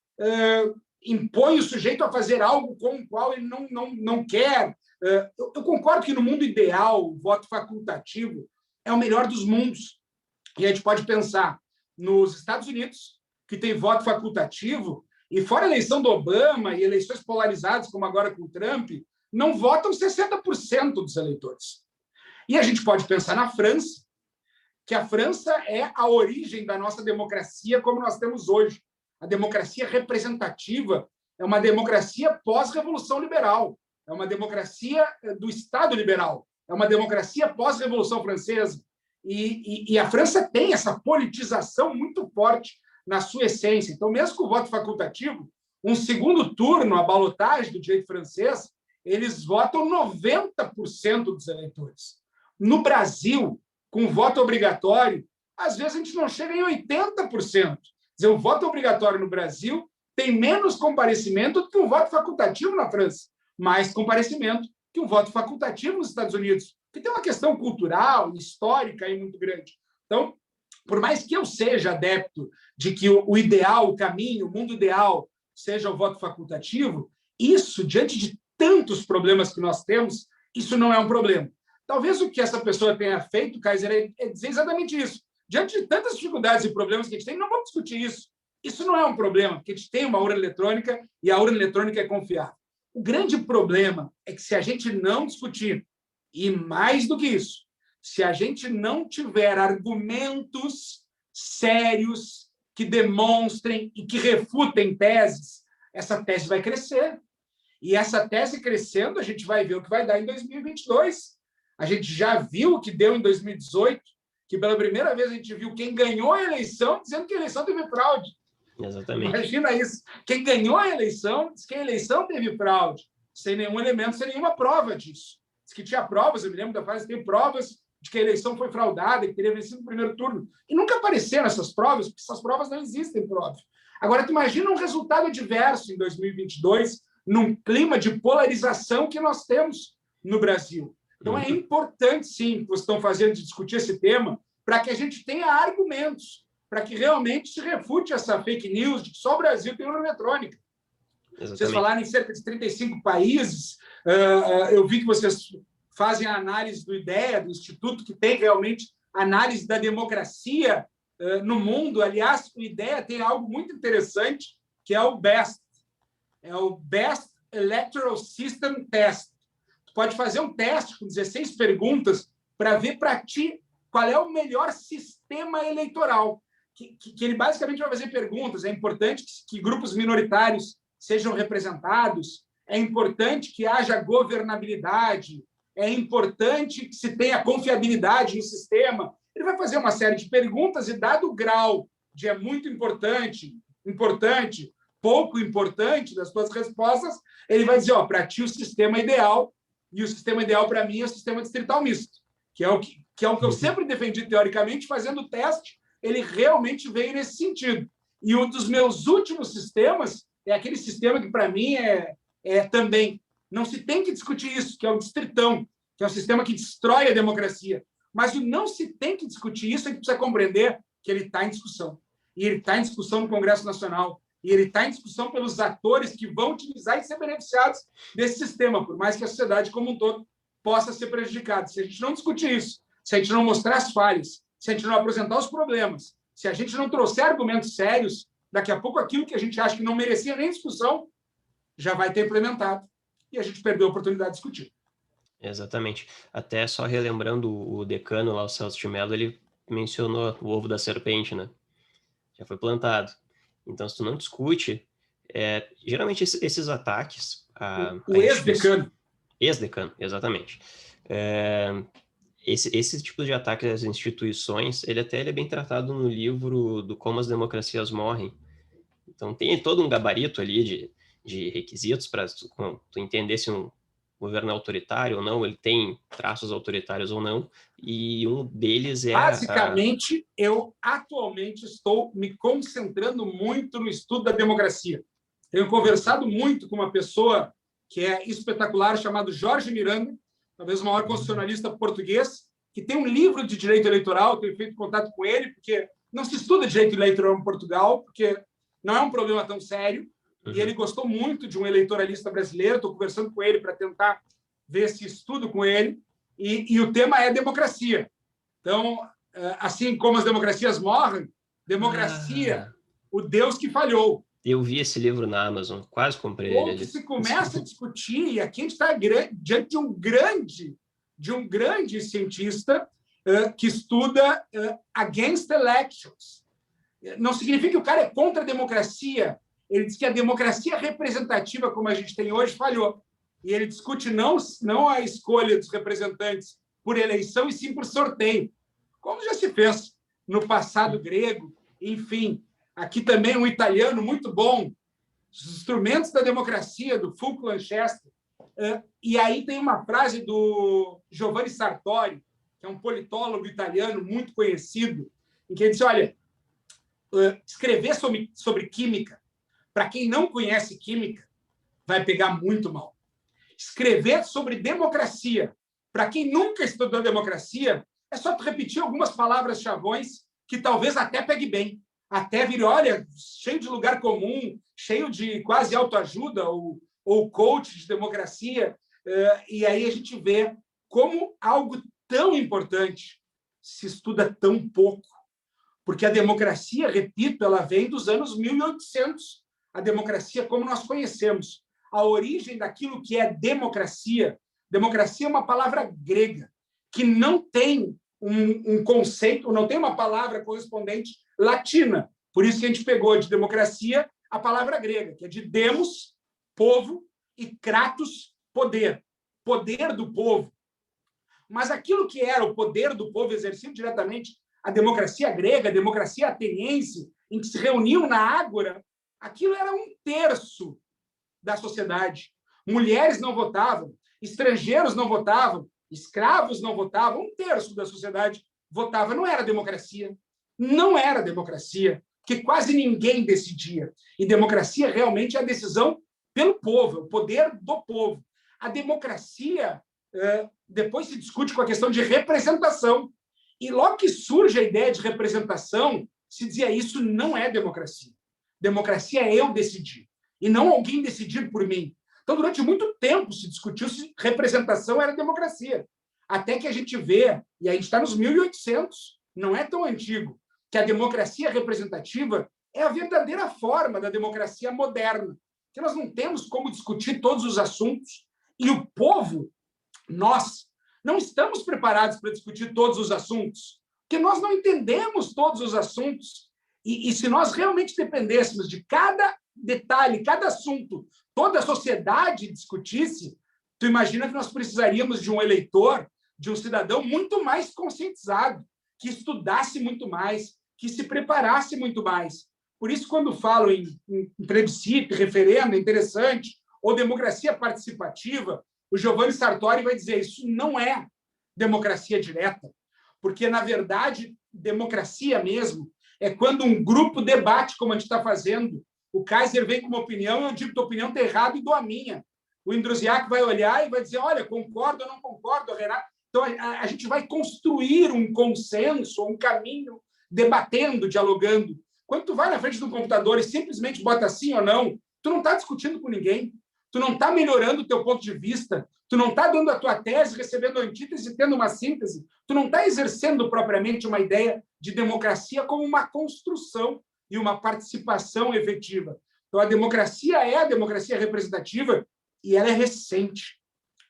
impõe o sujeito a fazer algo com o qual ele não quer? Eu concordo que no mundo ideal, o voto facultativo é o melhor dos mundos. E a gente pode pensar nos Estados Unidos, que tem voto facultativo, e fora a eleição do Obama e eleições polarizadas, como agora com o Trump, não votam 60% dos eleitores. E a gente pode pensar na França, que a França é a origem da nossa democracia como nós temos hoje. A democracia representativa é uma democracia pós-revolução liberal, é uma democracia do Estado liberal, é uma democracia pós-revolução francesa. E a França tem essa politização muito forte na sua essência. Então, mesmo com o voto facultativo, um segundo turno, a balotagem do direito francês, eles votam 90% dos eleitores. No Brasil, com o voto obrigatório, às vezes a gente não chega em 80%. Quer dizer, o voto obrigatório no Brasil tem menos comparecimento do que o voto facultativo na França, mais comparecimento que o voto facultativo nos Estados Unidos, que tem uma questão cultural, histórica aí muito grande. Então, por mais que eu seja adepto de que o ideal, o caminho, o mundo ideal seja o voto facultativo, isso, diante de tantos problemas que nós temos, isso não é um problema. Talvez o que essa pessoa tenha feito, Kaiser, é dizer exatamente isso. diante de tantas dificuldades e problemas que a gente tem, não vamos discutir isso. Isso não é um problema, porque a gente tem uma urna eletrônica e a urna eletrônica é confiável. O grande problema é que se a gente não discutir, e mais do que isso, se a gente não tiver argumentos sérios que demonstrem e que refutem teses, essa tese vai crescer. E essa tese crescendo, a gente vai ver o que vai dar em 2022. A gente já viu o que deu em 2018, que pela primeira vez a gente viu quem ganhou a eleição dizendo que a eleição teve fraude. Exatamente. Imagina isso. Quem ganhou a eleição diz que a eleição teve fraude, sem nenhum elemento, sem nenhuma prova disso. Diz que tinha provas, eu me lembro da frase, tem provas de que a eleição foi fraudada, que teria vencido no primeiro turno. E nunca apareceram essas provas, porque essas provas não existem, por óbvio. Agora, tu imagina um resultado adverso em 2022, num clima de polarização que nós temos no Brasil. Então, é importante, sim, o que vocês estão fazendo de discutir esse tema, para que a gente tenha argumentos, para que realmente se refute essa fake news de que só o Brasil tem urna eletrônica. Exatamente. Vocês falaram em cerca de 35 países, eu vi que vocês fazem a análise do IDEA, do Instituto, que tem realmente análise da democracia no mundo. Aliás, o IDEA tem algo muito interessante, que é o BEST. É o Best Electoral System Test. Tu pode fazer um teste com 16 perguntas para ver para ti qual é o melhor sistema eleitoral. Que ele basicamente vai fazer perguntas. É importante que grupos minoritários sejam representados, é importante que haja governabilidade, é importante que se tenha confiabilidade no sistema. Ele vai fazer uma série de perguntas e, dado o grau de é muito importante, pouco importante das suas respostas, ele vai dizer, para ti o sistema ideal, e o sistema ideal para mim é o sistema distrital misto, que é o que eu sempre defendi teoricamente, fazendo o teste, ele realmente veio nesse sentido. E um dos meus últimos sistemas é aquele sistema que, para mim, também... Não se tem que discutir isso, que é o distritão, que é um sistema que destrói a democracia. Mas o não se tem que discutir isso, a gente precisa compreender que ele está em discussão. E ele está em discussão no Congresso Nacional. E ele está em discussão pelos atores que vão utilizar e ser beneficiados desse sistema, por mais que a sociedade como um todo possa ser prejudicada. Se a gente não discutir isso, se a gente não mostrar as falhas, se a gente não apresentar os problemas, se a gente não trouxer argumentos sérios, daqui a pouco aquilo que a gente acha que não merecia nem discussão já vai ter implementado. E a gente perdeu a oportunidade de discutir. Exatamente. Até só relembrando o decano lá, o Celso de Mello, ele mencionou o ovo da serpente, né? Já foi plantado. Então, se tu não discute, geralmente esses ataques... O ex-decano. Ex-decano, exatamente. Esse tipo de ataque às instituições, ele é bem tratado no livro do Como as Democracias Morrem. Então, tem todo um gabarito ali de requisitos para tu entender se um governo é autoritário ou não, ele tem traços autoritários ou não, e um deles é... Basicamente, eu atualmente estou me concentrando muito no estudo da democracia. Tenho conversado muito com uma pessoa que é espetacular, chamado Jorge Miranda, talvez o maior constitucionalista português, que tem um livro de direito eleitoral, tenho feito contato com ele, porque não se estuda direito eleitoral em Portugal, porque não é um problema tão sério, e ele gostou muito de um eleitoralista brasileiro, estou conversando com ele para tentar ver esse estudo com ele, e o tema é democracia. Então, assim como as democracias morrem, democracia, o Deus que falhou. Eu vi esse livro na Amazon, quase comprei ele. Ou que se começa a discutir, e aqui a gente está diante de um grande cientista que estuda against elections. Não significa que o cara é contra a democracia. Ele diz que a democracia representativa, como a gente tem hoje, falhou. E ele discute não a escolha dos representantes por eleição, e sim por sorteio, como já se fez no passado grego. Enfim, aqui também um italiano muito bom, Os Instrumentos da Democracia, do Fulco Lanchester. E aí tem uma frase do Giovanni Sartori, que é um politólogo italiano muito conhecido, em que ele diz, olha, escrever sobre química, para quem não conhece química, vai pegar muito mal. Escrever sobre democracia, para quem nunca estudou democracia, é só tu repetir algumas palavras-chavões que talvez até pegue bem. Até vire, olha, cheio de lugar comum, cheio de quase autoajuda ou coach de democracia. E aí a gente vê como algo tão importante se estuda tão pouco porque a democracia, repito, ela vem dos anos 1800, a democracia como nós conhecemos. A origem daquilo que é democracia, democracia é uma palavra grega, que não tem um conceito, não tem uma palavra correspondente latina. Por isso que a gente pegou de democracia a palavra grega, que é de demos, povo, e kratos, poder. Poder do povo. Mas aquilo que era o poder do povo exercido diretamente, a democracia grega, a democracia ateniense, em que se reuniam na ágora, aquilo era 1/3 da sociedade. Mulheres não votavam, estrangeiros não votavam, escravos não votavam, 1/3 da sociedade votava. Não era democracia. Não era democracia, porque quase ninguém decidia. E democracia realmente é a decisão pelo povo, o poder do povo. A democracia depois se discute com a questão de representação. E logo que surge a ideia de representação, se dizia isso não é democracia. Democracia é eu decidir, e não alguém decidir por mim. Então, durante muito tempo se discutiu se representação era democracia. Até que a gente vê, e a gente está nos 1800, não é tão antigo, que a democracia representativa é a verdadeira forma da democracia moderna, que nós não temos como discutir todos os assuntos, e o povo, nós, não estamos preparados para discutir todos os assuntos, porque nós não entendemos todos os assuntos. E se nós realmente dependêssemos de cada detalhe, cada assunto, toda a sociedade discutisse, tu imagina que nós precisaríamos de um eleitor, de um cidadão muito mais conscientizado, que estudasse muito mais, que se preparasse muito mais. Por isso, quando falo em plebiscito, referendo, é interessante, ou democracia participativa, o Giovanni Sartori vai dizer isso não é democracia direta, porque, na verdade, democracia mesmo é quando um grupo debate, como a gente está fazendo. O Kaiser vem com uma opinião, eu digo, tua opinião está errada e dou a minha. O Indrusiak vai olhar e vai dizer, olha, concordo ou não concordo, Renato. Então, a gente vai construir um consenso, um caminho, debatendo, dialogando. Quando tu vai na frente do computador e simplesmente bota sim ou não, tu não está discutindo com ninguém, tu não está melhorando o teu ponto de vista, tu não está dando a tua tese, recebendo a antítese e tendo uma síntese, tu não está exercendo propriamente uma ideia de democracia como uma construção e uma participação efetiva. Então, a democracia é a democracia representativa e ela é recente.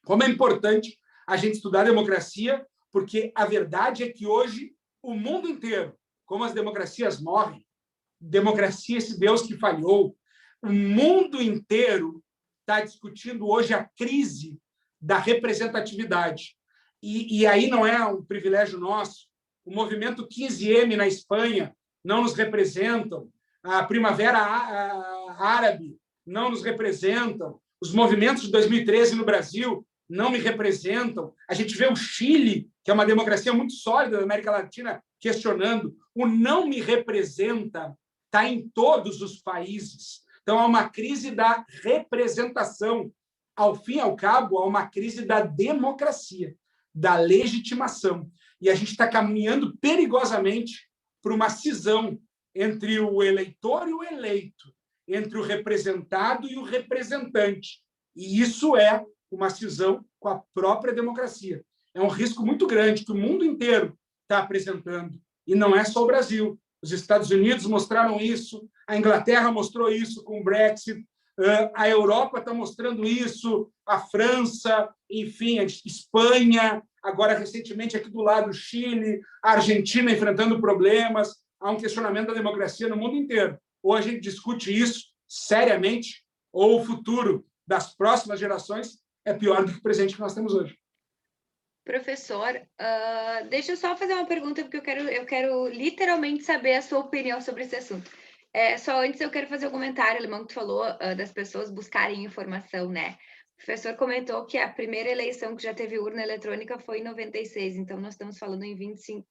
Como é importante a gente estudar a democracia, porque a verdade é que hoje o mundo inteiro, como as democracias morrem, democracia, esse Deus que falhou, o mundo inteiro está discutindo hoje a crise da representatividade. E aí não é um privilégio nosso. O movimento 15M na Espanha não nos representam. A Primavera Árabe não nos representam. Os movimentos de 2013 no Brasil não me representam. A gente vê o Chile, que é uma democracia muito sólida da América Latina, questionando. O não me representa está em todos os países. Então, há uma crise da representação. Ao fim e ao cabo, há uma crise da democracia, da legitimação. E a gente está caminhando perigosamente para uma cisão entre o eleitor e o eleito, entre o representado e o representante. E isso é uma cisão com a própria democracia. É um risco muito grande que o mundo inteiro está apresentando. E não é só o Brasil. Os Estados Unidos mostraram isso, a Inglaterra mostrou isso com o Brexit, a Europa está mostrando isso, a França, enfim, a Espanha, agora recentemente aqui do lado o Chile, a Argentina enfrentando problemas. Há um questionamento da democracia no mundo inteiro. Ou a gente discute isso seriamente, ou o futuro das próximas gerações é pior do que o presente que nós temos hoje. Professor, deixa eu só fazer uma pergunta, porque eu quero literalmente saber a sua opinião sobre esse assunto. Só antes eu quero fazer um comentário, Alemão, que tu falou das pessoas buscarem informação, né? O professor comentou que a primeira eleição que já teve urna eletrônica foi em 96, então nós estamos falando em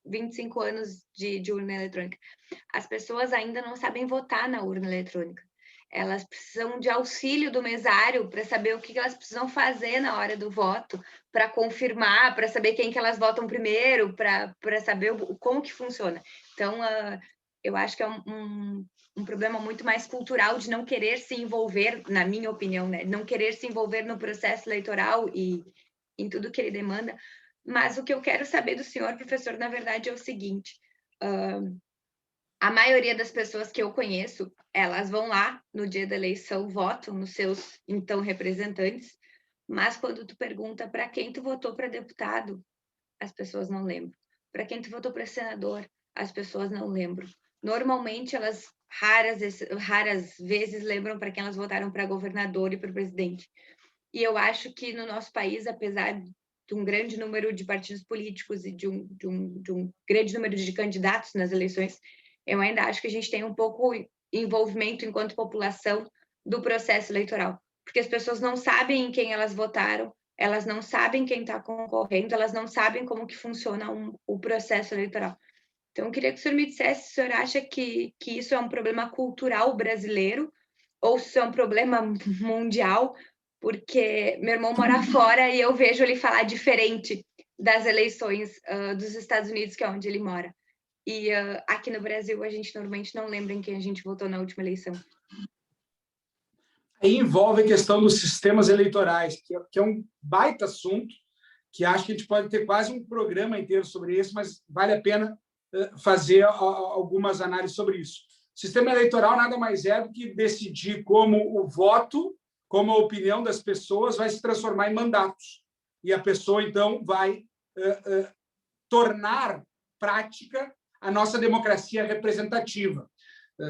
25 anos de urna eletrônica. As pessoas ainda não sabem votar na urna eletrônica. Elas precisam de auxílio do mesário para saber o que elas precisam fazer na hora do voto, para confirmar, para saber quem que elas votam primeiro, para saber como que funciona. Então, eu acho que é um problema muito mais cultural de não querer se envolver, na minha opinião, né? Não querer se envolver no processo eleitoral e em tudo que ele demanda. Mas o que eu quero saber do senhor, professor, na verdade, é o seguinte... a maioria das pessoas que eu conheço, elas vão lá no dia da eleição, votam nos seus, então, representantes, mas quando tu pergunta para quem tu votou para deputado, as pessoas não lembram. Para quem tu votou para senador, as pessoas não lembram. Normalmente, elas raras vezes lembram para quem elas votaram para governador e para presidente. E eu acho que no nosso país, apesar de um grande número de partidos políticos e de um grande número de candidatos nas eleições, eu ainda acho que a gente tem um pouco envolvimento enquanto população do processo eleitoral, porque as pessoas não sabem em quem elas votaram, elas não sabem quem está concorrendo, elas não sabem como que funciona o processo eleitoral. Então, eu queria que o senhor me dissesse se o senhor acha que isso é um problema cultural brasileiro ou se isso é um problema mundial, porque meu irmão mora fora e eu vejo ele falar diferente das eleições dos Estados Unidos, que é onde ele mora. E aqui no Brasil, a gente normalmente não lembra em quem a gente votou na última eleição. Aí envolve a questão dos sistemas eleitorais, que é um baita assunto, que acho que a gente pode ter quase um programa inteiro sobre isso, mas vale a pena fazer algumas análises sobre isso. O sistema eleitoral nada mais é do que decidir como o voto, como a opinião das pessoas vai se transformar em mandatos. E a pessoa, então, vai tornar prática a nossa democracia representativa.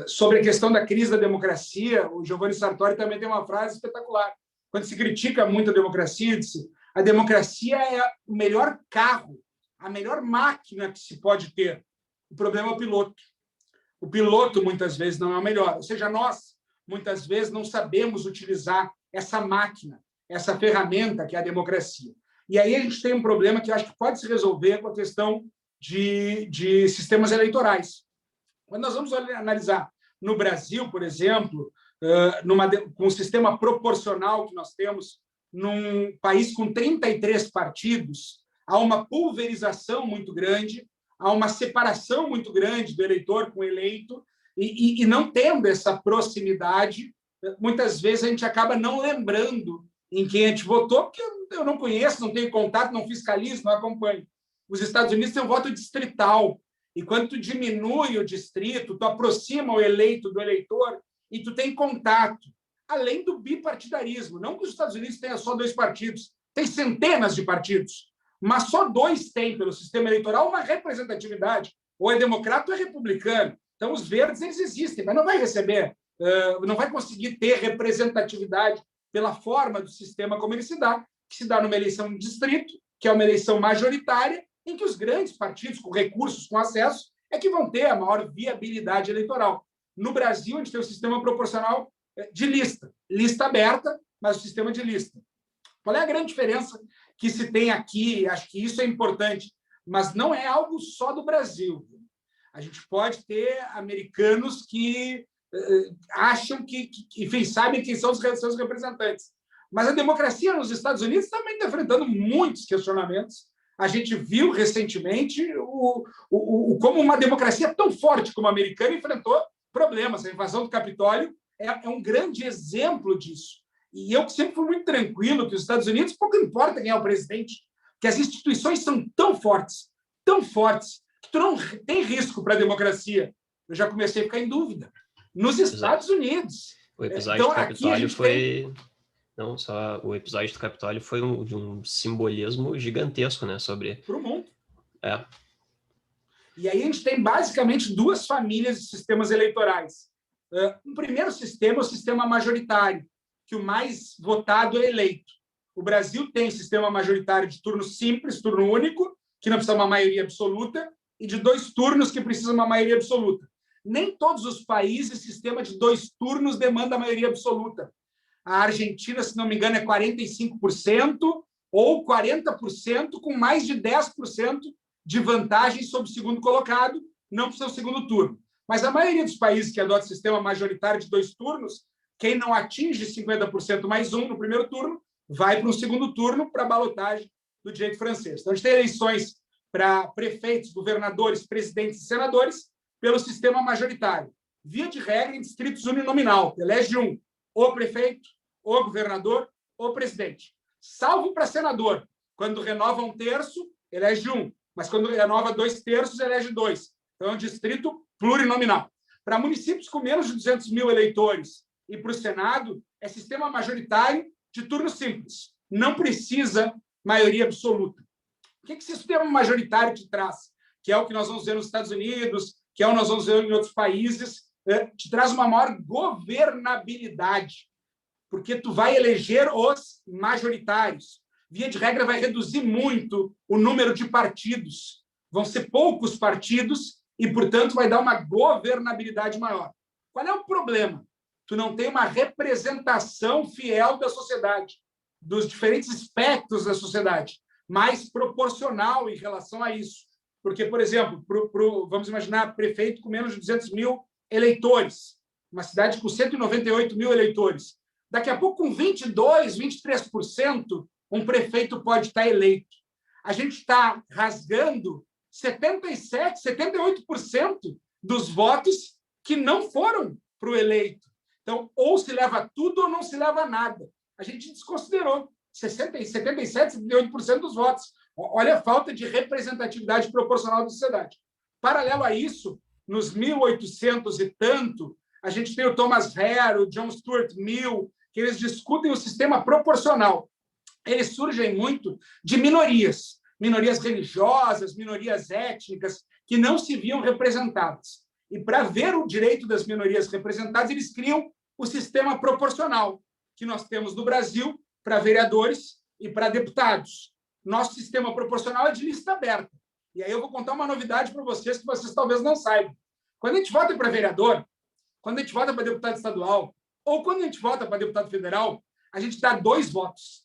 Sobre a questão da crise da democracia, o Giovanni Sartori também tem uma frase espetacular. Quando se critica muito a democracia, disse: a democracia é o melhor carro, a melhor máquina que se pode ter. O problema é o piloto. O piloto, muitas vezes, não é o melhor. Ou seja, nós, muitas vezes, não sabemos utilizar essa máquina, essa ferramenta que é a democracia. E aí a gente tem um problema que eu acho que pode se resolver com a questão de sistemas eleitorais. Quando nós vamos analisar no Brasil, por exemplo, com o sistema proporcional que nós temos num país com 33 partidos, há uma pulverização muito grande, há uma separação muito grande do eleitor com o eleito, e não tendo essa proximidade, muitas vezes a gente acaba não lembrando em quem a gente votou, porque eu não conheço, não tenho contato, não fiscalizo, não acompanho. Os Estados Unidos têm um voto distrital, e quando tu diminui o distrito, tu aproxima o eleito do eleitor e tu tem contato, além do bipartidarismo. Não que os Estados Unidos tenham só 2 partidos, tem centenas de partidos, mas só 2 têm, pelo sistema eleitoral, uma representatividade. Ou é democrata ou é republicano. Então, os verdes, eles existem, mas não vai receber, não vai conseguir ter representatividade pela forma do sistema como ele se dá, que se dá numa eleição de distrito, que é uma eleição majoritária, em que os grandes partidos, com recursos, com acesso, é que vão ter a maior viabilidade eleitoral. No Brasil, a gente tem o sistema proporcional de lista. Lista aberta, mas o sistema de lista. Qual é a grande diferença que se tem aqui? Acho que isso é importante, mas não é algo só do Brasil. A gente pode ter americanos que acham enfim, sabem quem são os seus representantes. Mas a democracia nos Estados Unidos também está enfrentando muitos questionamentos. A gente viu recentemente como uma democracia tão forte como a americana enfrentou problemas. A invasão do Capitólio é um grande exemplo disso. E eu sempre fui muito tranquilo que os Estados Unidos, pouco importa quem é o presidente, que as instituições são tão fortes, que tu não tem risco para a democracia. Eu já comecei a ficar em dúvida. Nos Estados Unidos. O episódio do Capitólio foi... Não, só o episódio do Capitólio foi de um simbolismo gigantesco, né, sobre... Para o mundo. É. E aí a gente tem basicamente 2 famílias de sistemas eleitorais. Um primeiro sistema é o sistema majoritário, que o mais votado é eleito. O Brasil tem sistema majoritário de turno simples, turno único, que não precisa uma maioria absoluta, e de 2 turnos, que precisa uma maioria absoluta. Nem todos os países, sistema de 2 turnos demanda a maioria absoluta. A Argentina, se não me engano, é 45% ou 40%, com mais de 10% de vantagem sobre o segundo colocado, não precisa o segundo turno. Mas a maioria dos países que adotam sistema majoritário de 2 turnos, quem não atinge 50% mais 1 no primeiro turno, vai para um segundo turno para a balotagem do direito francês. Então, a gente tem eleições para prefeitos, governadores, presidentes e senadores pelo sistema majoritário. Via de regra, em distritos uninominal. Elege um, ou prefeito, ou governador, ou presidente. Salvo para senador. Quando renova 1/3, elege um. Mas quando renova 2/3, elege 2. Então, é um distrito plurinominal. Para municípios com menos de 200 mil eleitores e para o Senado, é sistema majoritário de turno simples. Não precisa maioria absoluta. O que esse sistema majoritário te traz? Que é o que nós vamos ver nos Estados Unidos, que é o que nós vamos ver em outros países, te traz uma maior governabilidade, porque tu vai eleger os majoritários. Via de regra, vai reduzir muito o número de partidos. Vão ser poucos partidos e, portanto, vai dar uma governabilidade maior. Qual é o problema? Tu não tem uma representação fiel da sociedade, dos diferentes espectros da sociedade, mais proporcional em relação a isso. Porque, por exemplo, vamos imaginar prefeito com menos de 200 mil eleitores, uma cidade com 198 mil eleitores. Daqui a pouco, com 22%, 23%, um prefeito pode estar eleito. A gente está rasgando 77%, 78% dos votos que não foram para o eleito. Então, ou se leva tudo ou não se leva nada. A gente desconsiderou 77%, 78% dos votos. Olha a falta de representatividade proporcional da sociedade. Paralelo a isso, nos 1800 e tanto, a gente tem o Thomas Hare, o John Stuart Mill, que eles discutem o sistema proporcional. Eles surgem muito de minorias religiosas, minorias étnicas, que não se viam representadas. E para ver o direito das minorias representadas, eles criam o sistema proporcional, que nós temos no Brasil para vereadores e para deputados. Nosso sistema proporcional é de lista aberta. E aí eu vou contar uma novidade para vocês que vocês talvez não saibam. Quando a gente vota para vereador, quando a gente vota para deputado estadual, ou quando a gente vota para deputado federal, a gente dá 2 votos.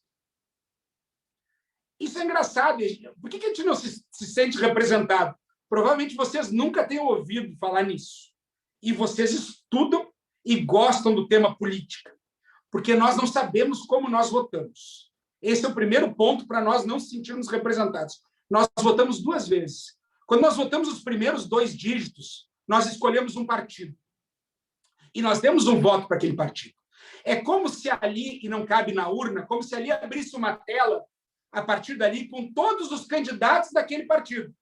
Isso é engraçado. Por que a gente não se sente representado? Provavelmente vocês nunca tenham ouvido falar nisso. E vocês estudam e gostam do tema política, porque nós não sabemos como nós votamos. Esse é o primeiro ponto para nós não se sentirmos representados. Nós votamos 2 vezes. Quando nós votamos os primeiros 2 dígitos, nós escolhemos um partido. E nós demos um voto para aquele partido. É como se ali, e não cabe na urna, como se ali abrisse uma tela, a partir dali, com todos os candidatos daquele partido.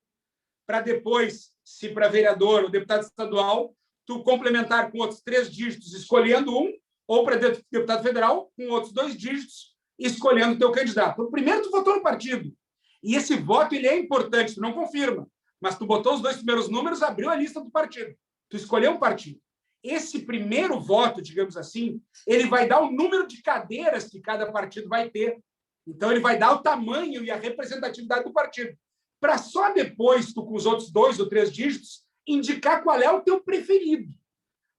Para depois, se para vereador ou deputado estadual, tu complementar com outros 3 dígitos, escolhendo um, ou para deputado federal, com outros 2 dígitos, escolhendo o teu candidato. O primeiro, tu votou no partido. E esse voto ele é importante, tu não confirma, mas tu botou os 2 primeiros números, abriu a lista do partido. Tu escolheu um partido. Esse primeiro voto, digamos assim, ele vai dar o número de cadeiras que cada partido vai ter. Então, ele vai dar o tamanho e a representatividade do partido. Para só depois, tu, com os outros 2 ou 3 dígitos, indicar qual é o teu preferido.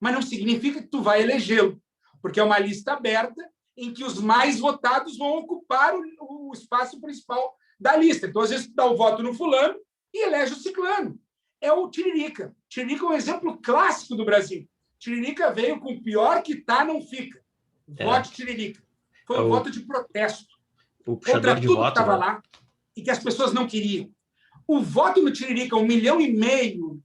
Mas não significa que tu vai elegê-lo, porque é uma lista aberta em que os mais votados vão ocupar o espaço principal da lista. Então, às vezes, tu dá o voto no fulano e elege o ciclano. É o Tiririca. Tiririca é um exemplo clássico do Brasil. Tiririca veio com o pior que tá, não fica. Vote Tiririca. Foi um voto de protesto. O puxador de voto, que estava lá e que as pessoas não queriam. O voto no Tiririca, 1,5 milhão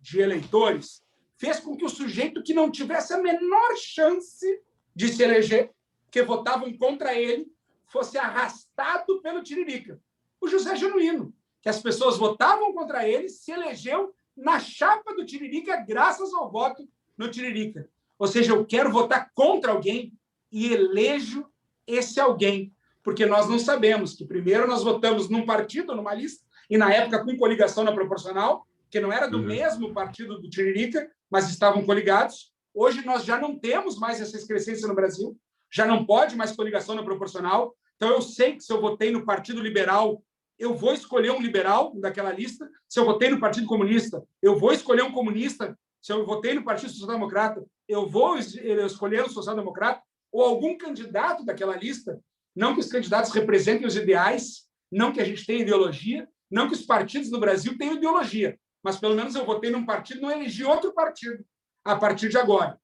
de eleitores, fez com que o sujeito que não tivesse a menor chance de se eleger, que votavam contra ele, fosse arrastado pelo Tiririca. O José Genuíno, que as pessoas votavam contra ele, se elegeu na chapa do Tiririca graças ao voto no Tiririca. Ou seja, eu quero votar contra alguém e elejo esse alguém, porque nós não sabemos que primeiro nós votamos num partido, numa lista, e na época com coligação na proporcional, que não era do mesmo partido do Tiririca, mas estavam coligados. Hoje nós já não temos mais essa excrescência no Brasil, já não pode mais coligação na proporcional. Então eu sei que se eu votei no Partido Liberal, eu vou escolher um liberal daquela lista. Se eu votei no Partido Comunista, eu vou escolher um comunista. Se eu votei no Partido Social Democrata, eu vou escolher um social-democrata ou algum candidato daquela lista. Não que os candidatos representem os ideais, não que a gente tenha ideologia, não que os partidos no Brasil tenham ideologia, mas pelo menos eu votei num partido e não elegi outro partido a partir de agora.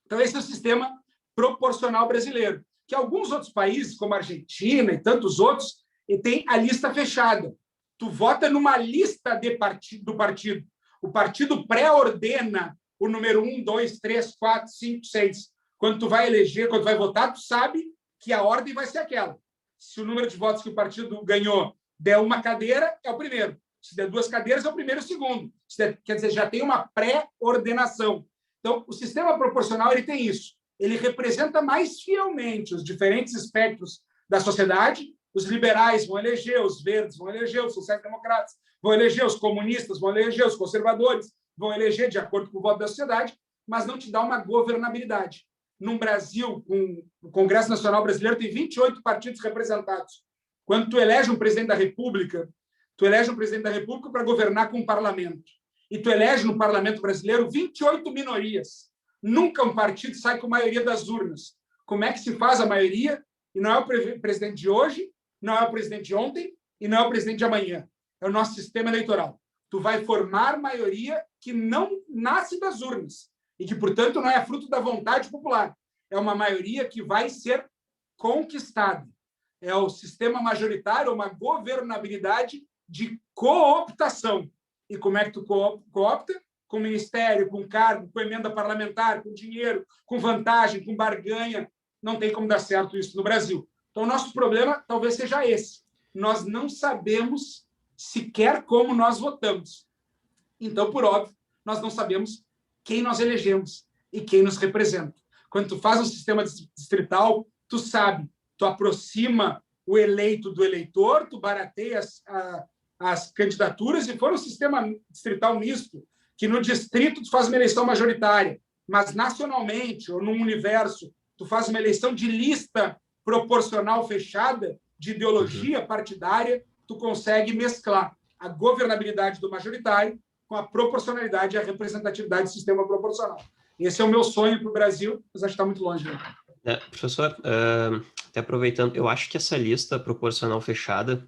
Então, esse é o sistema proporcional brasileiro, que alguns outros países, como a Argentina e tantos outros, tem a lista fechada. Tu vota numa lista do partido. O partido pré-ordena o número 1, 2, 3, 4, 5, 6. Quando tu vai eleger, quando tu vai votar, tu sabe que a ordem vai ser aquela. Se o número de votos que o partido ganhou der uma cadeira, é o primeiro. Se der 2 cadeiras, é o primeiro e o segundo. Quer dizer, já tem uma pré-ordenação. Então, o sistema proporcional ele tem isso. Ele representa mais fielmente os diferentes espectros da sociedade. Os liberais vão eleger, os verdes vão eleger, os sociais-democratas vão eleger, os comunistas vão eleger, os conservadores vão eleger de acordo com o voto da sociedade, mas não te dá uma governabilidade. No Brasil, o Congresso Nacional Brasileiro tem 28 partidos representados. Quando tu elege um presidente da República, para governar com o parlamento. E tu elege no parlamento brasileiro 28 minorias. Nunca um partido sai com a maioria das urnas. Como é que se faz a maioria? E não é o presidente de hoje, não é o presidente de ontem e não é o presidente de amanhã. É o nosso sistema eleitoral. Tu vai formar maioria que não nasce das urnas e que, portanto, não é fruto da vontade popular. É uma maioria que vai ser conquistada. É o sistema majoritário, uma governabilidade de cooptação. E como é que tu coopta? Com ministério, com cargo, com emenda parlamentar, com dinheiro, com vantagem, com barganha. Não tem como dar certo isso no Brasil. Então, o nosso problema talvez seja esse. Nós não sabemos sequer como nós votamos. Então, por óbvio, nós não sabemos quem nós elegemos e quem nos representa. Quando tu faz um sistema distrital, tu sabe, tu aproxima o eleito do eleitor, tu barateia as candidaturas, e for um sistema distrital misto, que no distrito tu faz uma eleição majoritária, mas nacionalmente ou num universo tu faz uma eleição de lista proporcional fechada, de ideologia partidária, tu consegue mesclar a governabilidade do majoritário com a proporcionalidade e a representatividade do sistema proporcional. Esse é o meu sonho para o Brasil, mas acho que está muito longe. Professor, até aproveitando, eu acho que essa lista proporcional fechada,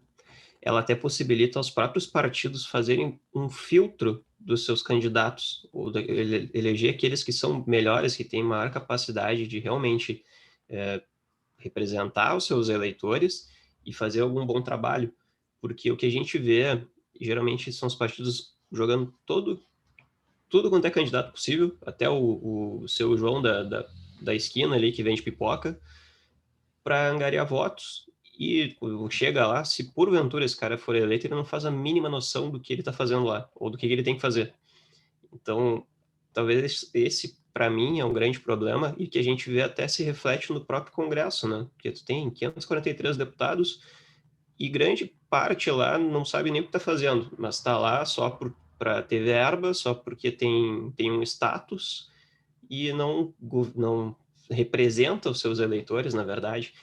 ela até possibilita aos próprios partidos fazerem um filtro dos seus candidatos, ou eleger aqueles que são melhores, que têm maior capacidade de realmente representar os seus eleitores e fazer algum bom trabalho. Porque o que a gente vê, geralmente, são os partidos jogando tudo quanto é candidato possível, até o seu João da esquina ali, que vende pipoca, para angariar votos. E chega lá, se porventura esse cara for eleito, ele não faz a mínima noção do que ele está fazendo lá, ou do que ele tem que fazer. Então, talvez esse, para mim, é um grande problema, e que a gente vê até se reflete no próprio Congresso, né? Porque tu tem 543 deputados, e grande parte lá não sabe nem o que está fazendo, mas está lá só para ter verba, só porque tem um status, e não representa os seus eleitores, na verdade.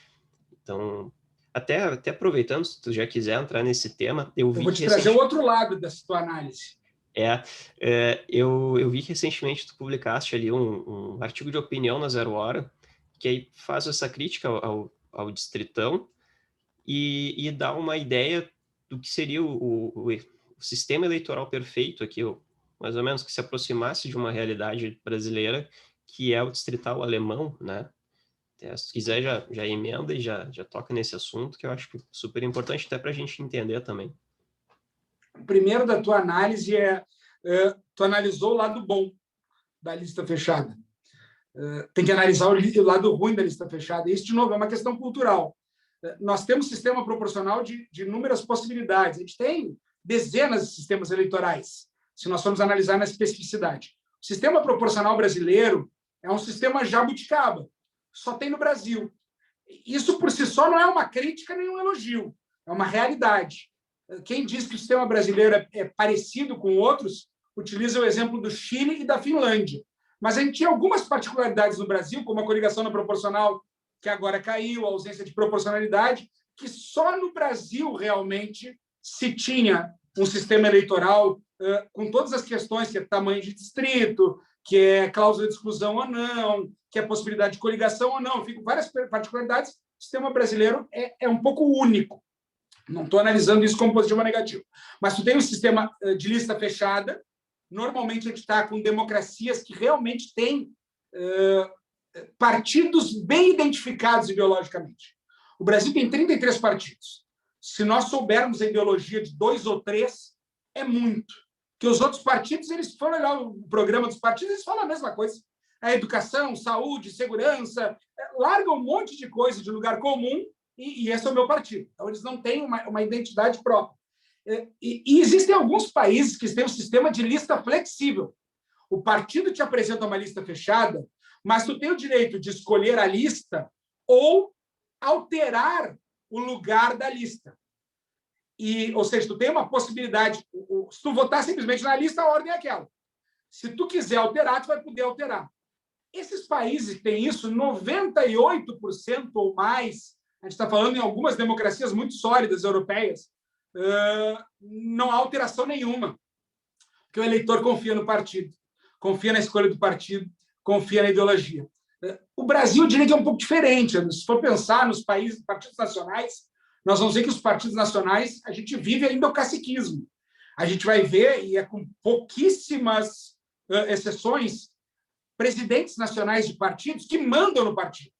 Então, até aproveitando, se tu já quiser entrar nesse tema, eu vou te trazer o outro lado dessa tua análise. Eu vi que recentemente tu publicaste ali um artigo de opinião na Zero Hora, que aí faz essa crítica ao distritão e dá uma ideia do que seria o sistema eleitoral perfeito aqui, mais ou menos, que se aproximasse de uma realidade brasileira, que é o distrital alemão, né? Se quiser, já emenda e já toca nesse assunto, que eu acho super importante até para a gente entender também. O primeiro da tua análise tu analisou o lado bom da lista fechada. Tem que analisar o lado ruim da lista fechada. Isso, de novo, é uma questão cultural. Nós temos sistema proporcional de inúmeras possibilidades. A gente tem dezenas de sistemas eleitorais, se nós formos analisar na especificidade. O sistema proporcional brasileiro é um sistema jabuticaba. Só tem no Brasil. Isso, por si só, não é uma crítica nem um elogio. É uma realidade. Quem diz que o sistema brasileiro é parecido com outros, utiliza o exemplo do Chile e da Finlândia. Mas a gente tinha algumas particularidades no Brasil, como a coligação na proporcional, que agora caiu, a ausência de proporcionalidade, que só no Brasil, realmente, se tinha um sistema eleitoral com todas as questões, que é tamanho de distrito, que é cláusula de exclusão ou não, que é possibilidade de coligação ou não. Fico várias particularidades. O sistema brasileiro é um pouco único. Não estou analisando isso como positivo ou negativo. Mas tu tem um sistema de lista fechada. Normalmente, a gente está com democracias que realmente têm partidos bem identificados ideologicamente. O Brasil tem 33 partidos. Se nós soubermos a ideologia de 2 ou 3, é muito. Que os outros partidos, eles foram olhar o programa dos partidos, eles falam a mesma coisa. A educação, saúde, segurança, largam um monte de coisa de lugar comum, e esse é o meu partido. Então, eles não têm uma identidade própria. E existem alguns países que têm um sistema de lista flexível. O partido te apresenta uma lista fechada, mas tu tem o direito de escolher a lista ou alterar o lugar da lista. Ou seja, tu tem uma possibilidade. Se tu votar simplesmente na lista, a ordem é aquela. Se tu quiser alterar, tu vai poder alterar. Esses países que têm isso, 98% ou mais, a gente está falando em algumas democracias muito sólidas europeias, não há alteração nenhuma, porque o eleitor confia no partido, confia na escolha do partido, confia na ideologia. O Brasil, eu diria que é um pouco diferente. Se for pensar nos partidos nacionais, nós vamos ver que os partidos nacionais, a gente vive ainda o caciquismo. A gente vai ver, e é com pouquíssimas exceções, presidentes nacionais de partidos que mandam no partido,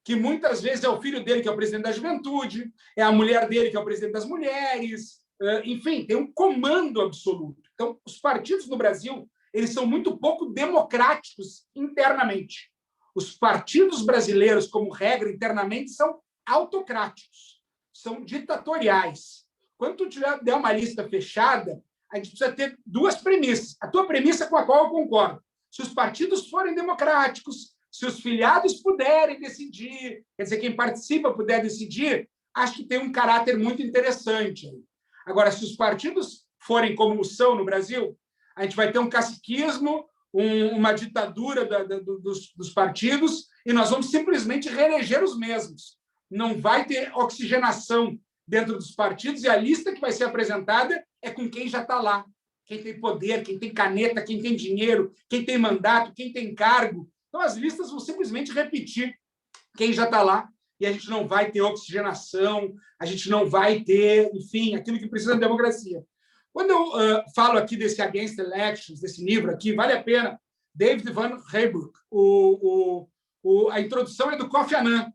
que muitas vezes é o filho dele que é o presidente da juventude, é a mulher dele que é o presidente das mulheres, enfim, tem um comando absoluto. Então, os partidos no Brasil, eles são muito pouco democráticos internamente. Os partidos brasileiros, como regra, internamente, são autocráticos, são ditatoriais. Quando tu der uma lista fechada, a gente precisa ter duas premissas. A tua premissa com a qual eu concordo. Se os partidos forem democráticos, se os filiados puderem decidir, quer dizer, quem participa puder decidir, acho que tem um caráter muito interessante. Agora, se os partidos forem como são no Brasil, a gente vai ter um caciquismo, uma ditadura dos partidos, e nós vamos simplesmente reeleger os mesmos. Não vai ter oxigenação dentro dos partidos, e a lista que vai ser apresentada é com quem já está lá. Quem tem poder, quem tem caneta, quem tem dinheiro, quem tem mandato, quem tem cargo. Então, as listas vão simplesmente repetir quem já está lá, e a gente não vai ter oxigenação, a gente não vai ter, enfim, aquilo que precisa da democracia. Quando eu falo aqui desse Against Elections, desse livro aqui, vale a pena, David Van Heijbroek, a introdução é do Kofi Annan.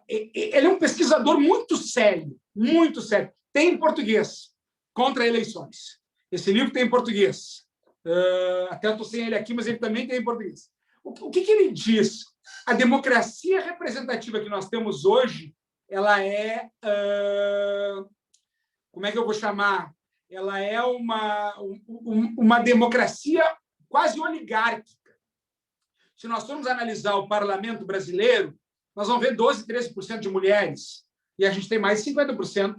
Ele é um pesquisador muito sério, muito sério. Tem em português, Contra Eleições. Esse livro tem em português. Até eu estou sem ele aqui, mas ele também tem em português. O que ele diz? A democracia representativa que nós temos hoje, ela é... como é que eu vou chamar? Ela é uma democracia quase oligárquica. Se nós formos analisar o parlamento brasileiro, nós vamos ver 12%, 13% de mulheres, e a gente tem mais de 50%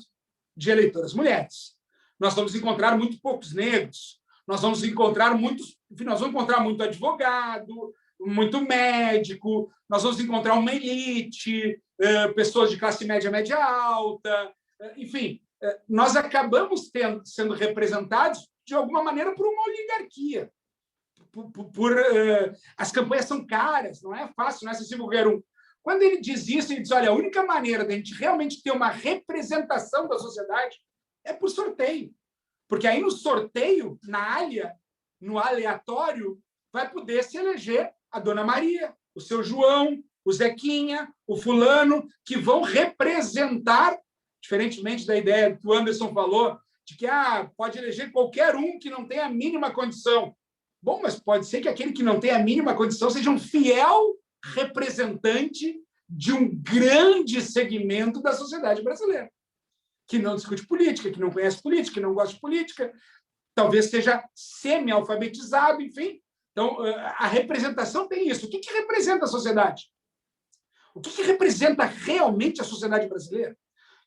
de eleitoras mulheres. Nós vamos encontrar muito poucos negros, nós vamos encontrar muito advogado, muito médico, nós vamos encontrar uma elite, pessoas de classe média, média alta, enfim, nós acabamos sendo representados, de alguma maneira, por uma oligarquia. As campanhas são caras, não é fácil, não é acessível qualquer um. Quando ele diz isso, ele diz, olha, a única maneira de a gente realmente ter uma representação da sociedade é por sorteio. Porque aí no sorteio, no aleatório, vai poder se eleger a Dona Maria, o seu João, o Zequinha, o fulano, que vão representar, diferentemente da ideia que o Anderson falou, de que pode eleger qualquer um que não tenha a mínima condição. Bom, mas pode ser que aquele que não tenha a mínima condição seja um fiel representante de um grande segmento da sociedade brasileira, que não discute política, que não conhece política, que não gosta de política, talvez seja semi-alfabetizado, enfim. Então, a representação tem isso. O que representa a sociedade? O que representa realmente a sociedade brasileira?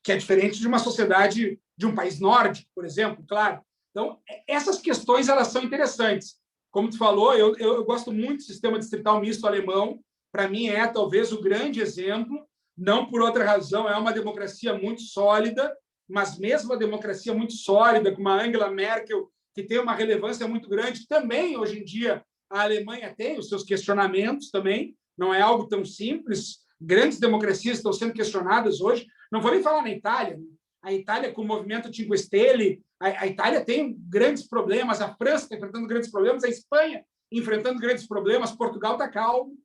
Que é diferente de uma sociedade de um país nórdico, por exemplo, claro. Então, essas questões elas são interessantes. Como tu falou, eu gosto muito do sistema distrital misto alemão. Para mim, é talvez o grande exemplo, não por outra razão, é uma democracia muito sólida, mas mesmo a democracia muito sólida, com uma Angela Merkel, que tem uma relevância muito grande, também, hoje em dia, a Alemanha tem os seus questionamentos também, não é algo tão simples. Grandes democracias estão sendo questionadas hoje. Não vou nem falar na Itália. A Itália, com o movimento Cinque Stelle, a Itália tem grandes problemas, a França está enfrentando grandes problemas, a Espanha enfrentando grandes problemas, Portugal está calmo,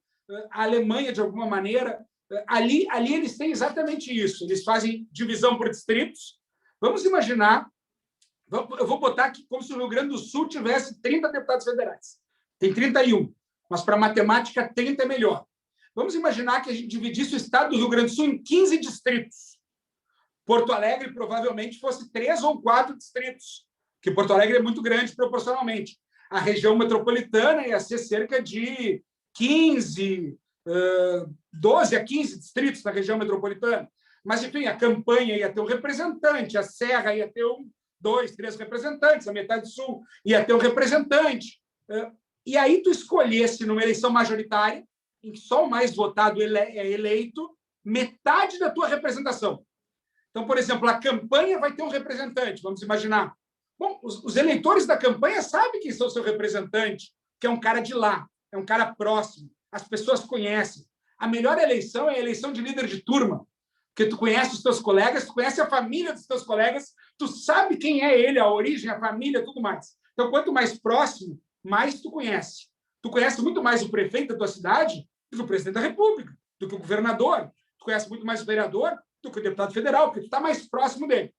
a Alemanha, de alguma maneira. Ali eles têm exatamente isso. Eles fazem divisão por distritos. Vamos imaginar, eu vou botar aqui como se o Rio Grande do Sul tivesse 30 deputados federais. Tem 31, mas para matemática 30 é melhor. Vamos imaginar que a gente dividisse o estado do Rio Grande do Sul em 15 distritos. Porto Alegre provavelmente fosse 3 ou 4 distritos, porque Porto Alegre é muito grande proporcionalmente. A região metropolitana ia ser cerca de 12 a 15 distritos na região metropolitana. Mas, enfim, a campanha ia ter um representante, a Serra ia ter 1, 2, 3 representantes, a metade sul ia ter um representante. E aí tu escolhesse, numa eleição majoritária, em que só o mais votado é eleito, metade da tua representação. Então, por exemplo, a campanha vai ter um representante, vamos imaginar. Bom, os eleitores da campanha sabem quem são o seu representante, que é um cara de lá, é um cara próximo, as pessoas conhecem. A melhor eleição é a eleição de líder de turma, porque tu conhece os teus colegas, tu conhece a família dos teus colegas, tu sabe quem é ele, a origem, a família, tudo mais. Então, quanto mais próximo, mais tu conhece. Tu conhece muito mais o prefeito da tua cidade do que o presidente da República, do que o governador. Tu conhece muito mais o vereador do que o deputado federal, porque tu está mais próximo dele.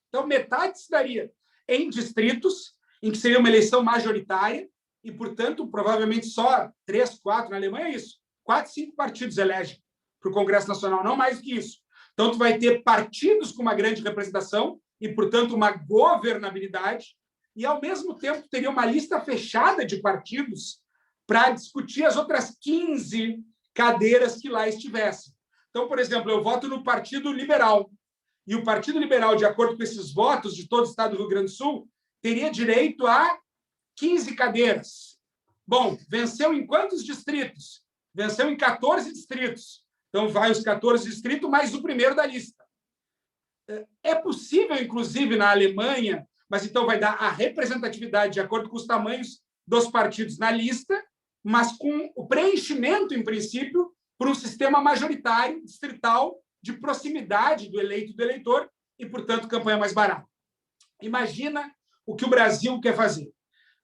Então, metade se daria em distritos, em que seria uma eleição majoritária, e, portanto, provavelmente só 3, 4, na Alemanha é isso, 4, 5 partidos elegem para o Congresso Nacional, não mais do que isso. Então, tu vai ter partidos com uma grande representação e, portanto, uma governabilidade, e, ao mesmo tempo, teria uma lista fechada de partidos para discutir as outras 15 cadeiras que lá estivessem. Então, por exemplo, eu voto no Partido Liberal, e o Partido Liberal, de acordo com esses votos de todo o estado do Rio Grande do Sul, teria direito a 15 cadeiras. Bom, venceu em quantos distritos? Venceu em 14 distritos. Então, vai os 14 distritos, mais o primeiro da lista. É possível, inclusive, na Alemanha, mas então vai dar a representatividade de acordo com os tamanhos dos partidos na lista, mas com o preenchimento, em princípio, por um sistema majoritário, distrital, de proximidade do eleito e do eleitor, e, portanto, campanha mais barata. Imagina o que o Brasil quer fazer.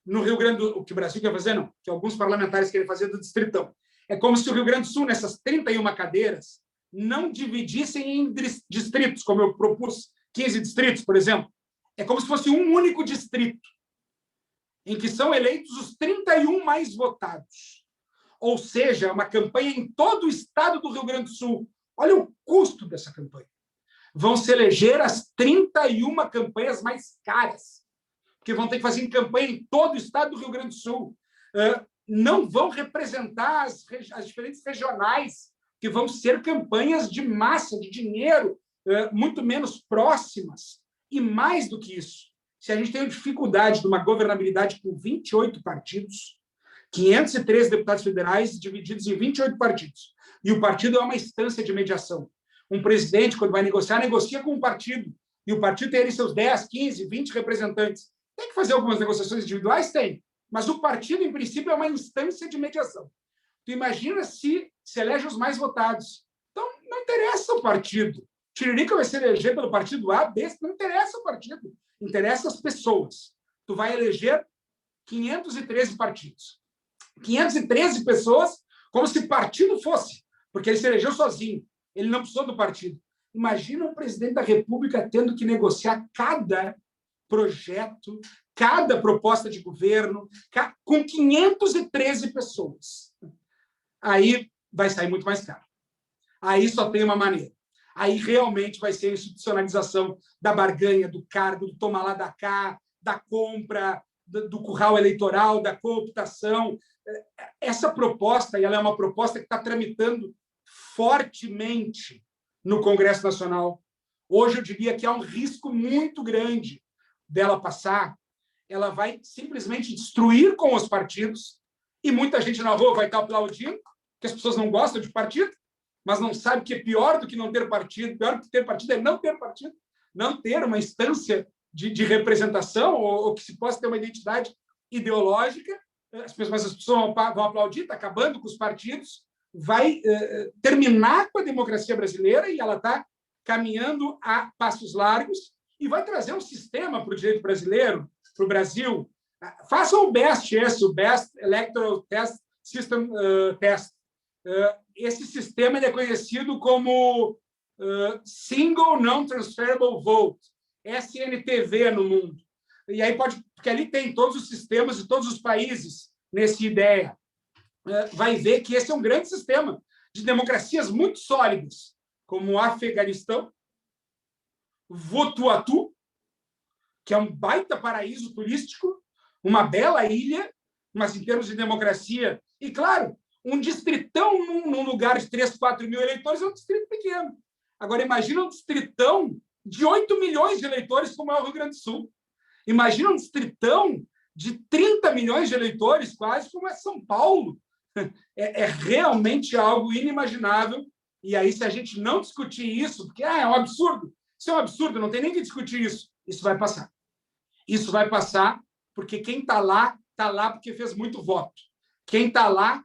No Rio Grande do Sul, o que o Brasil quer fazer, não, que alguns parlamentares querem fazer do distritão. É como se o Rio Grande do Sul, nessas 31 cadeiras, não dividissem em distritos, como eu propus, 15 distritos, por exemplo. É como se fosse um único distrito, em que são eleitos os 31 mais votados. Ou seja, uma campanha em todo o estado do Rio Grande do Sul. Olha o custo dessa campanha. Vão se eleger as 31 campanhas mais caras, porque vão ter que fazer campanha em todo o estado do Rio Grande do Sul. Não vão representar as diferentes regionais, que vão ser campanhas de massa, de dinheiro, muito menos próximas. E mais do que isso, se a gente tem dificuldade de uma governabilidade com 28 partidos, 513 deputados federais divididos em 28 partidos, e o partido é uma instância de mediação. Um presidente, quando vai negociar, negocia com um partido, e o partido tem ali seus 10, 15, 20 representantes. Tem que fazer algumas negociações individuais? Tem. Mas o partido, em princípio, é uma instância de mediação. Tu imagina se elege os mais votados. Então, não interessa o partido. Tiririca vai se eleger pelo partido A, B, não interessa o partido. Interessa as pessoas. Tu vai eleger 513 partidos. 513 pessoas, como se partido fosse, porque ele se elegeu sozinho. Ele não precisou do partido. Imagina o presidente da República tendo que negociar cada projeto, cada proposta de governo, com 513 pessoas. Aí vai sair muito mais caro. Aí só tem uma maneira. Aí realmente vai ser a institucionalização da barganha, do cargo, do toma lá da cá, da compra, do curral eleitoral, da cooptação. Essa proposta, e ela é uma proposta que está tramitando fortemente no Congresso Nacional. Hoje eu diria que há um risco muito grande dela passar. Ela vai simplesmente destruir com os partidos, e muita gente na rua vai estar aplaudindo, que as pessoas não gostam de partido, mas não sabem que é pior do que não ter partido. Pior do que ter partido é não ter partido, não ter uma instância de representação ou que se possa ter uma identidade ideológica. Mas as pessoas vão aplaudir, está acabando com os partidos, vai terminar com a democracia brasileira, e ela está caminhando a passos largos, e vai trazer um sistema para o direito brasileiro, para o Brasil. Façam o Best Electoral Test System Test. Esse sistema ele é conhecido como Single Non-Transferable Vote, SNTV no mundo. E aí porque ali tem todos os sistemas de todos os países nessa ideia. Vai ver que esse é um grande sistema de democracias muito sólidas, como o Afeganistão, Votuatu, que é um baita paraíso turístico, uma bela ilha, mas em termos de democracia, e claro, um distritão num lugar de 3, 4 mil eleitores é um distrito pequeno. Agora, imagina um distritão de 8 milhões de eleitores, como é o Rio Grande do Sul. Imagina um distritão de 30 milhões de eleitores, quase, como é São Paulo. É realmente algo inimaginável. E aí, se a gente não discutir isso, porque é um absurdo, isso é um absurdo, não tem nem que discutir isso, isso vai passar. Isso vai passar porque quem está lá porque fez muito voto. Quem está lá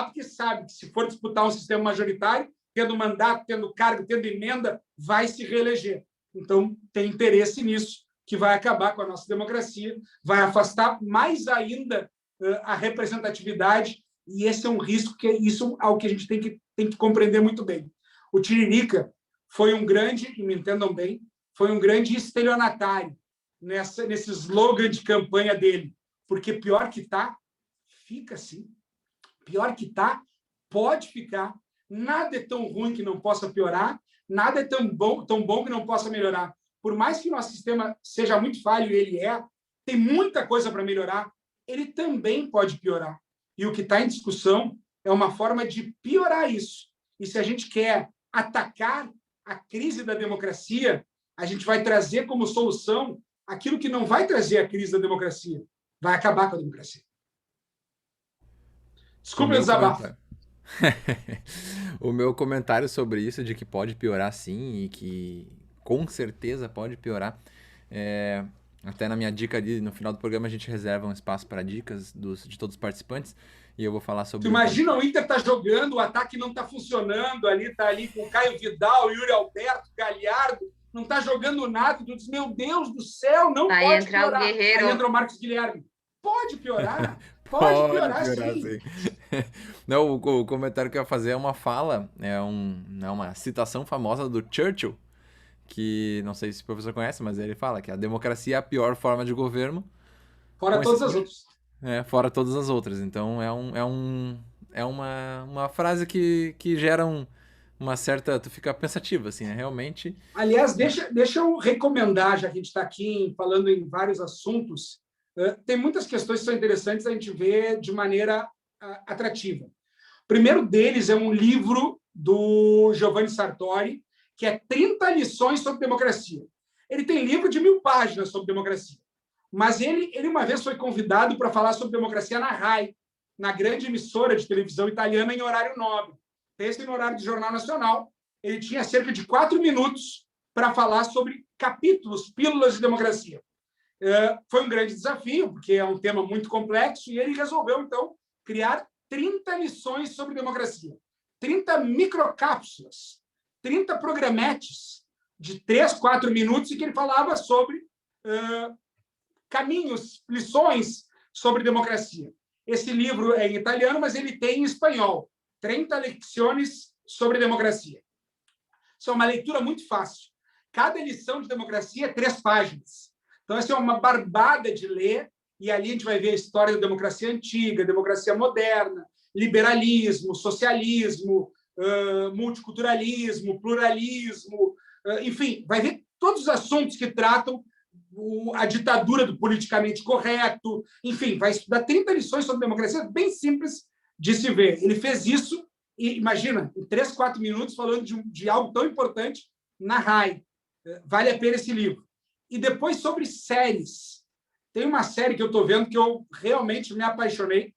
porque sabe que se for disputar um sistema majoritário, tendo mandato, tendo cargo, tendo emenda, vai se reeleger. Então, tem interesse nisso, que vai acabar com a nossa democracia, vai afastar mais ainda a representatividade, e esse é um risco, que isso é algo que a gente tem que compreender muito bem. O Tiririca foi um grande, e me entendam bem, foi um grande estelionatário nesse slogan de campanha dele, porque pior que está, fica assim. Pior que está, pode ficar. Nada é tão ruim que não possa piorar, nada é tão bom que não possa melhorar. Por mais que nosso sistema seja muito falho, e ele tem muita coisa para melhorar, ele também pode piorar. E o que está em discussão é uma forma de piorar isso. E se a gente quer atacar a crise da democracia, a gente vai trazer como solução aquilo que não vai trazer a crise da democracia, vai acabar com a democracia. Desculpa o desabafo. O meu comentário sobre isso, de que pode piorar sim, e que com certeza pode piorar, até na minha dica ali, no final do programa, a gente reserva um espaço para dicas de todos os participantes, e eu vou falar sobre... Tu imagina o Inter tá jogando, o ataque não tá funcionando, tá ali com o Caio Vidal, Yuri Alberto, Galhardo, não tá jogando nada, tu diz, meu Deus do céu, não vai pode entrar piorar. O Guerreiro. Aí entra o Marcos Guilherme. Pode piorar? Pode piorar sim. Não, o comentário que eu ia fazer é uma fala, é uma citação famosa do Churchill, que não sei se o professor conhece, mas ele fala que a democracia é a pior forma de governo. Fora todas as outras. Fora todas as outras. Então é uma frase que gera uma certa... Tu fica pensativo, assim, realmente... Aliás, deixa eu recomendar, já que a gente está aqui falando em vários assuntos, tem muitas questões que são interessantes a gente ver de maneira atrativa. O primeiro deles é um livro do Giovanni Sartori, que é 30 lições sobre democracia. Ele tem livro de 1000 páginas sobre democracia. Mas ele uma vez foi convidado para falar sobre democracia na RAI, na grande emissora de televisão italiana, em horário nobre. Esse no horário do Jornal Nacional. Ele tinha cerca de 4 minutos para falar sobre capítulos, pílulas de democracia. Foi um grande desafio, porque é um tema muito complexo, e ele resolveu, então, criar 30 lições sobre democracia. 30 microcápsulas, 30 programetes de 3, 4 minutos, em que ele falava sobre caminhos, lições sobre democracia. Esse livro é em italiano, mas ele tem em espanhol. 30 lições sobre democracia. Isso é uma leitura muito fácil. Cada lição de democracia é 3 páginas. Então, essa é uma barbada de ler, e ali a gente vai ver a história da democracia antiga, democracia moderna, liberalismo, socialismo, multiculturalismo, pluralismo, enfim, vai ver todos os assuntos que tratam a ditadura do politicamente correto, enfim, vai estudar 30 lições sobre democracia, bem simples de se ver. Ele fez isso, e imagina, em 3, 4 minutos, falando de algo tão importante na RAI. Vale a pena esse livro. E depois, sobre séries. Tem uma série que eu estou vendo que eu realmente me apaixonei.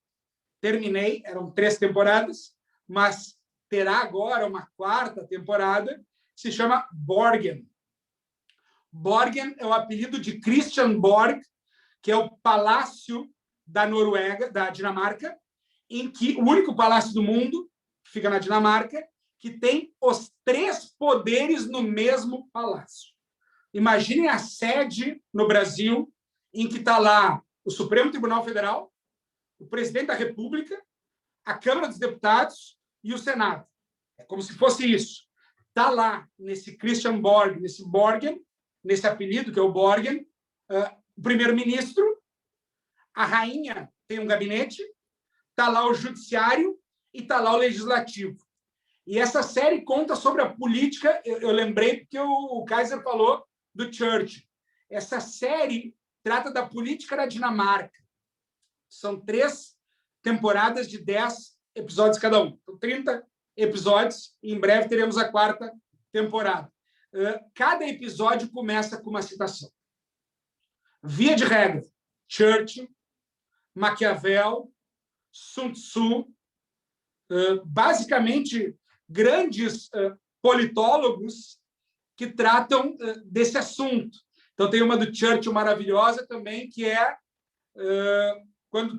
Terminei, eram 3 temporadas, mas terá agora uma 4ª temporada, que se chama Borgen. Borgen é o apelido de Christian Borg, que é o palácio da Noruega, da Dinamarca, em que o único palácio do mundo, que fica na Dinamarca, que tem os 3 poderes no mesmo palácio. Imaginem a sede no Brasil, em que está lá o Supremo Tribunal Federal, o Presidente da República, a Câmara dos Deputados e o Senado. É como se fosse isso. Está lá, nesse Christian Borg, nesse Borgen, nesse apelido, que é o Borgen, o primeiro-ministro, a rainha tem um gabinete, está lá o judiciário e está lá o legislativo. E essa série conta sobre a política, eu lembrei porque o Kaiser falou do Churchill. Essa série trata da política da Dinamarca. São 3 temporadas de 10 episódios cada um. Então, 30 episódios, e em breve teremos a 4ª temporada. Cada episódio começa com uma citação. Via de regra, Churchill, Maquiavel, Sun Tzu, basicamente grandes politólogos que tratam desse assunto. Então, tem uma do Churchill maravilhosa também, que é quando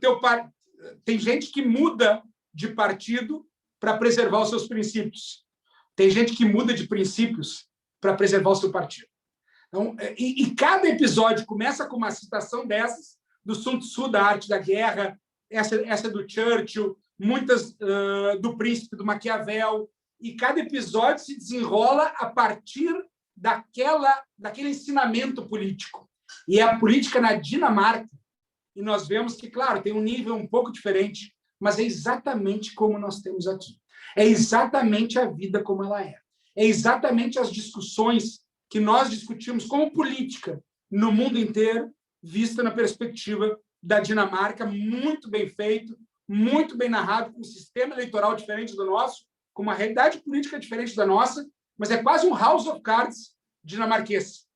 tem gente que muda de partido para preservar os seus princípios. Tem gente que muda de princípios para preservar o seu partido. Então, e cada episódio começa com uma citação dessas, do Sun Tzu, da Arte da Guerra, essa do Churchill, muitas do Príncipe, do Maquiavel, e cada episódio se desenrola a partir daquele ensinamento político. E é a política na Dinamarca, e nós vemos que, claro, tem um nível um pouco diferente, mas é exatamente como nós temos aqui. É exatamente a vida como ela é. É exatamente as discussões que nós discutimos como política no mundo inteiro, vista na perspectiva da Dinamarca, muito bem feito, muito bem narrado, com um sistema eleitoral diferente do nosso, com uma realidade política diferente da nossa, mas é quase um House of Cards dinamarquês.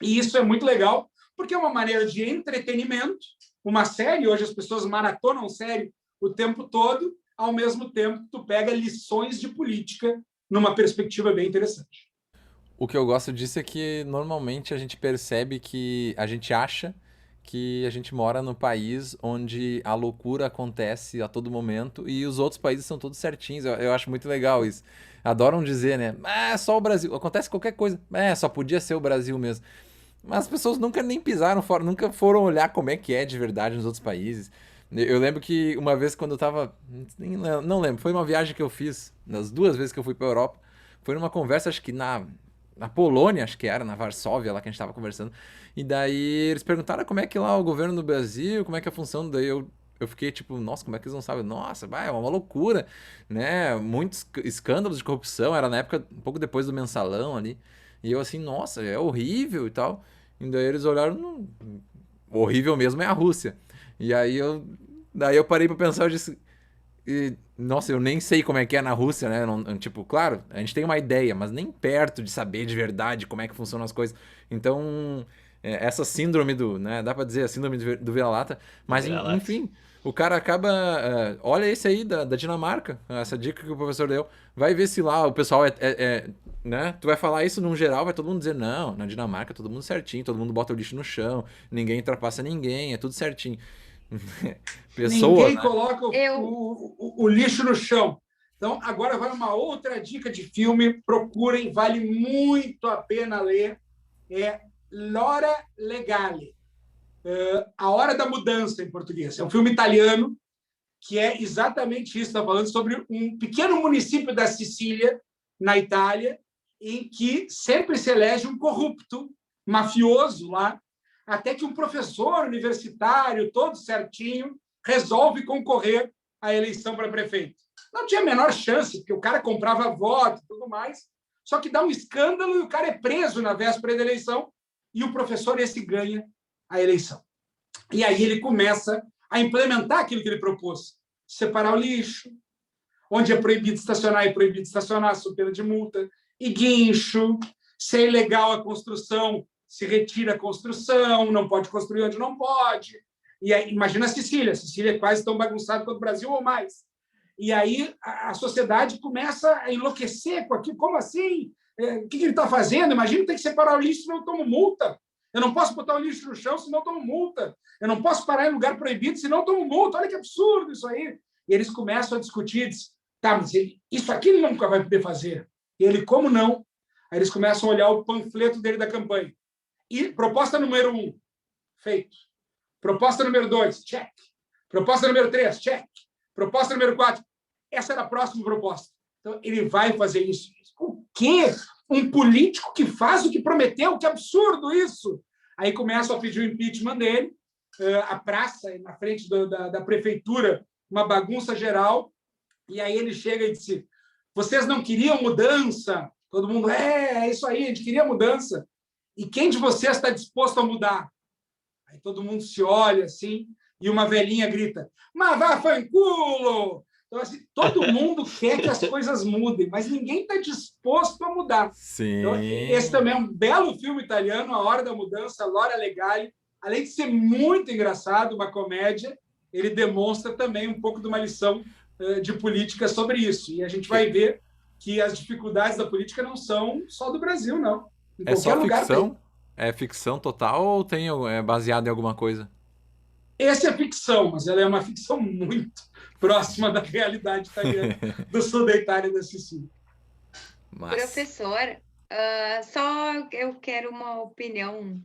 E isso é muito legal, porque é uma maneira de entretenimento, uma série, hoje as pessoas maratonam série o tempo todo, ao mesmo tempo que tu pega lições de política numa perspectiva bem interessante. O que eu gosto disso é que normalmente a gente percebe que a gente acha que a gente mora num país onde a loucura acontece a todo momento e os outros países são todos certinhos. Eu acho muito legal isso. Adoram dizer, né? É só o Brasil. Acontece qualquer coisa. Só podia ser o Brasil mesmo. Mas as pessoas nunca nem pisaram fora, nunca foram olhar como é que é de verdade nos outros países. Eu lembro que uma vez quando eu tava... Não lembro, foi uma viagem que eu fiz, nas 2 vezes que eu fui pra Europa. Foi numa conversa, acho que na Polônia, acho que era, na Varsóvia, lá que a gente tava conversando. E daí eles perguntaram como é que lá o governo do Brasil, como é que é a função. Daí eu fiquei tipo, nossa, como é que eles não sabem? Nossa, é uma loucura, né? Muitos escândalos de corrupção, era na época, um pouco depois do mensalão ali. E eu assim, nossa, é horrível e tal. E daí eles olharam, horrível mesmo é a Rússia. E daí eu parei pra pensar, eu disse... nossa, eu nem sei como é que é na Rússia, né? Tipo, claro, a gente tem uma ideia, mas nem perto de saber de verdade como é que funcionam as coisas. Então, essa síndrome né? Dá pra dizer a síndrome do vira-lata. Mas, enfim, o cara acaba... olha esse aí da Dinamarca, essa dica que o professor deu. Vai ver se lá o pessoal né? Tu vai falar isso num geral, vai todo mundo dizer, não, na Dinamarca todo mundo certinho, todo mundo bota o lixo no chão, ninguém ultrapassa ninguém, é tudo certinho. Ninguém coloca o lixo no chão. Então, agora vai uma outra dica de filme. Procurem, vale muito a pena ler. É L'Ora Legale, A Hora da Mudança, em português. É um filme italiano que é exatamente isso. Está falando sobre um pequeno município da Sicília, na Itália, em que sempre se elege um corrupto, mafioso lá, até que um professor universitário, todo certinho, resolve concorrer à eleição para prefeito. Não tinha a menor chance, porque o cara comprava voto e tudo mais, só que dá um escândalo e o cara é preso na véspera da eleição e o professor esse ganha a eleição. E aí ele começa a implementar aquilo que ele propôs, separar o lixo, onde é proibido estacionar sob pena de multa, e guincho, se é ilegal a construção, se retira a construção, não pode construir onde não pode. E aí, imagina a Sicília é quase tão bagunçada quanto o Brasil ou mais. E aí a sociedade começa a enlouquecer com aquilo. Como assim? O que ele está fazendo? Imagina, tem que separar o lixo, senão eu tomo multa. Eu não posso botar o lixo no chão, senão eu tomo multa. Eu não posso parar em lugar proibido, senão eu tomo multa. Olha que absurdo isso aí. E eles começam a discutir, tá, mas isso aqui ele nunca vai poder fazer. E ele, como não? Aí eles começam a olhar o panfleto dele da campanha. E proposta número 1, feito. Proposta número 2, check. Proposta número 3, check. Proposta número 4, essa era a próxima proposta. Então, ele vai fazer isso. O quê? Um político que faz o que prometeu? Que absurdo isso! Aí começam a pedir o impeachment dele, a praça na frente da prefeitura, uma bagunça geral, e aí ele chega e disse, vocês não queriam mudança? Todo mundo, é isso aí, a gente queria mudança. E quem de vocês está disposto a mudar? Aí todo mundo se olha assim e uma velhinha grita: mas vá fanculo! Então, assim, todo mundo quer que as coisas mudem, mas ninguém está disposto a mudar. Sim. Então, esse também é um belo filme italiano, A Hora da Mudança, Laura Legali. Além de ser muito engraçado, uma comédia, ele demonstra também um pouco de uma lição de política sobre isso. E a gente vai ver que as dificuldades da política não são só do Brasil, não. Em É só qualquer lugar ficção? tem. É ficção total ou é baseado em alguma coisa? Essa é ficção, mas ela é uma ficção muito próxima da realidade italiana, do sul da Itália e da Sicília. Professor, só eu quero uma opinião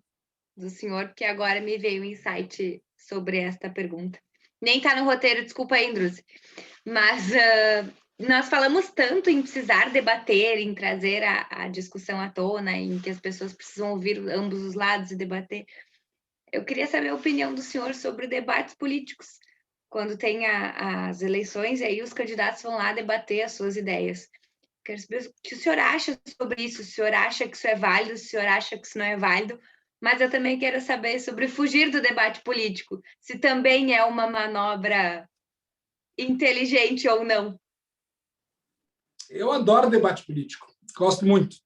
do senhor, porque agora me veio um insight sobre esta pergunta. Nem está no roteiro, desculpa aí, Indruzi. Mas nós falamos tanto em precisar debater, em trazer a discussão à tona, em que as pessoas precisam ouvir ambos os lados e debater. Eu queria saber a opinião do senhor sobre debates políticos, quando tem as eleições e aí os candidatos vão lá debater as suas ideias. Quero saber o que o senhor acha sobre isso, se o senhor acha que isso é válido, se o senhor acha que isso não é válido, mas eu também quero saber sobre fugir do debate político, se também é uma manobra inteligente ou não. Eu adoro debate político, gosto muito.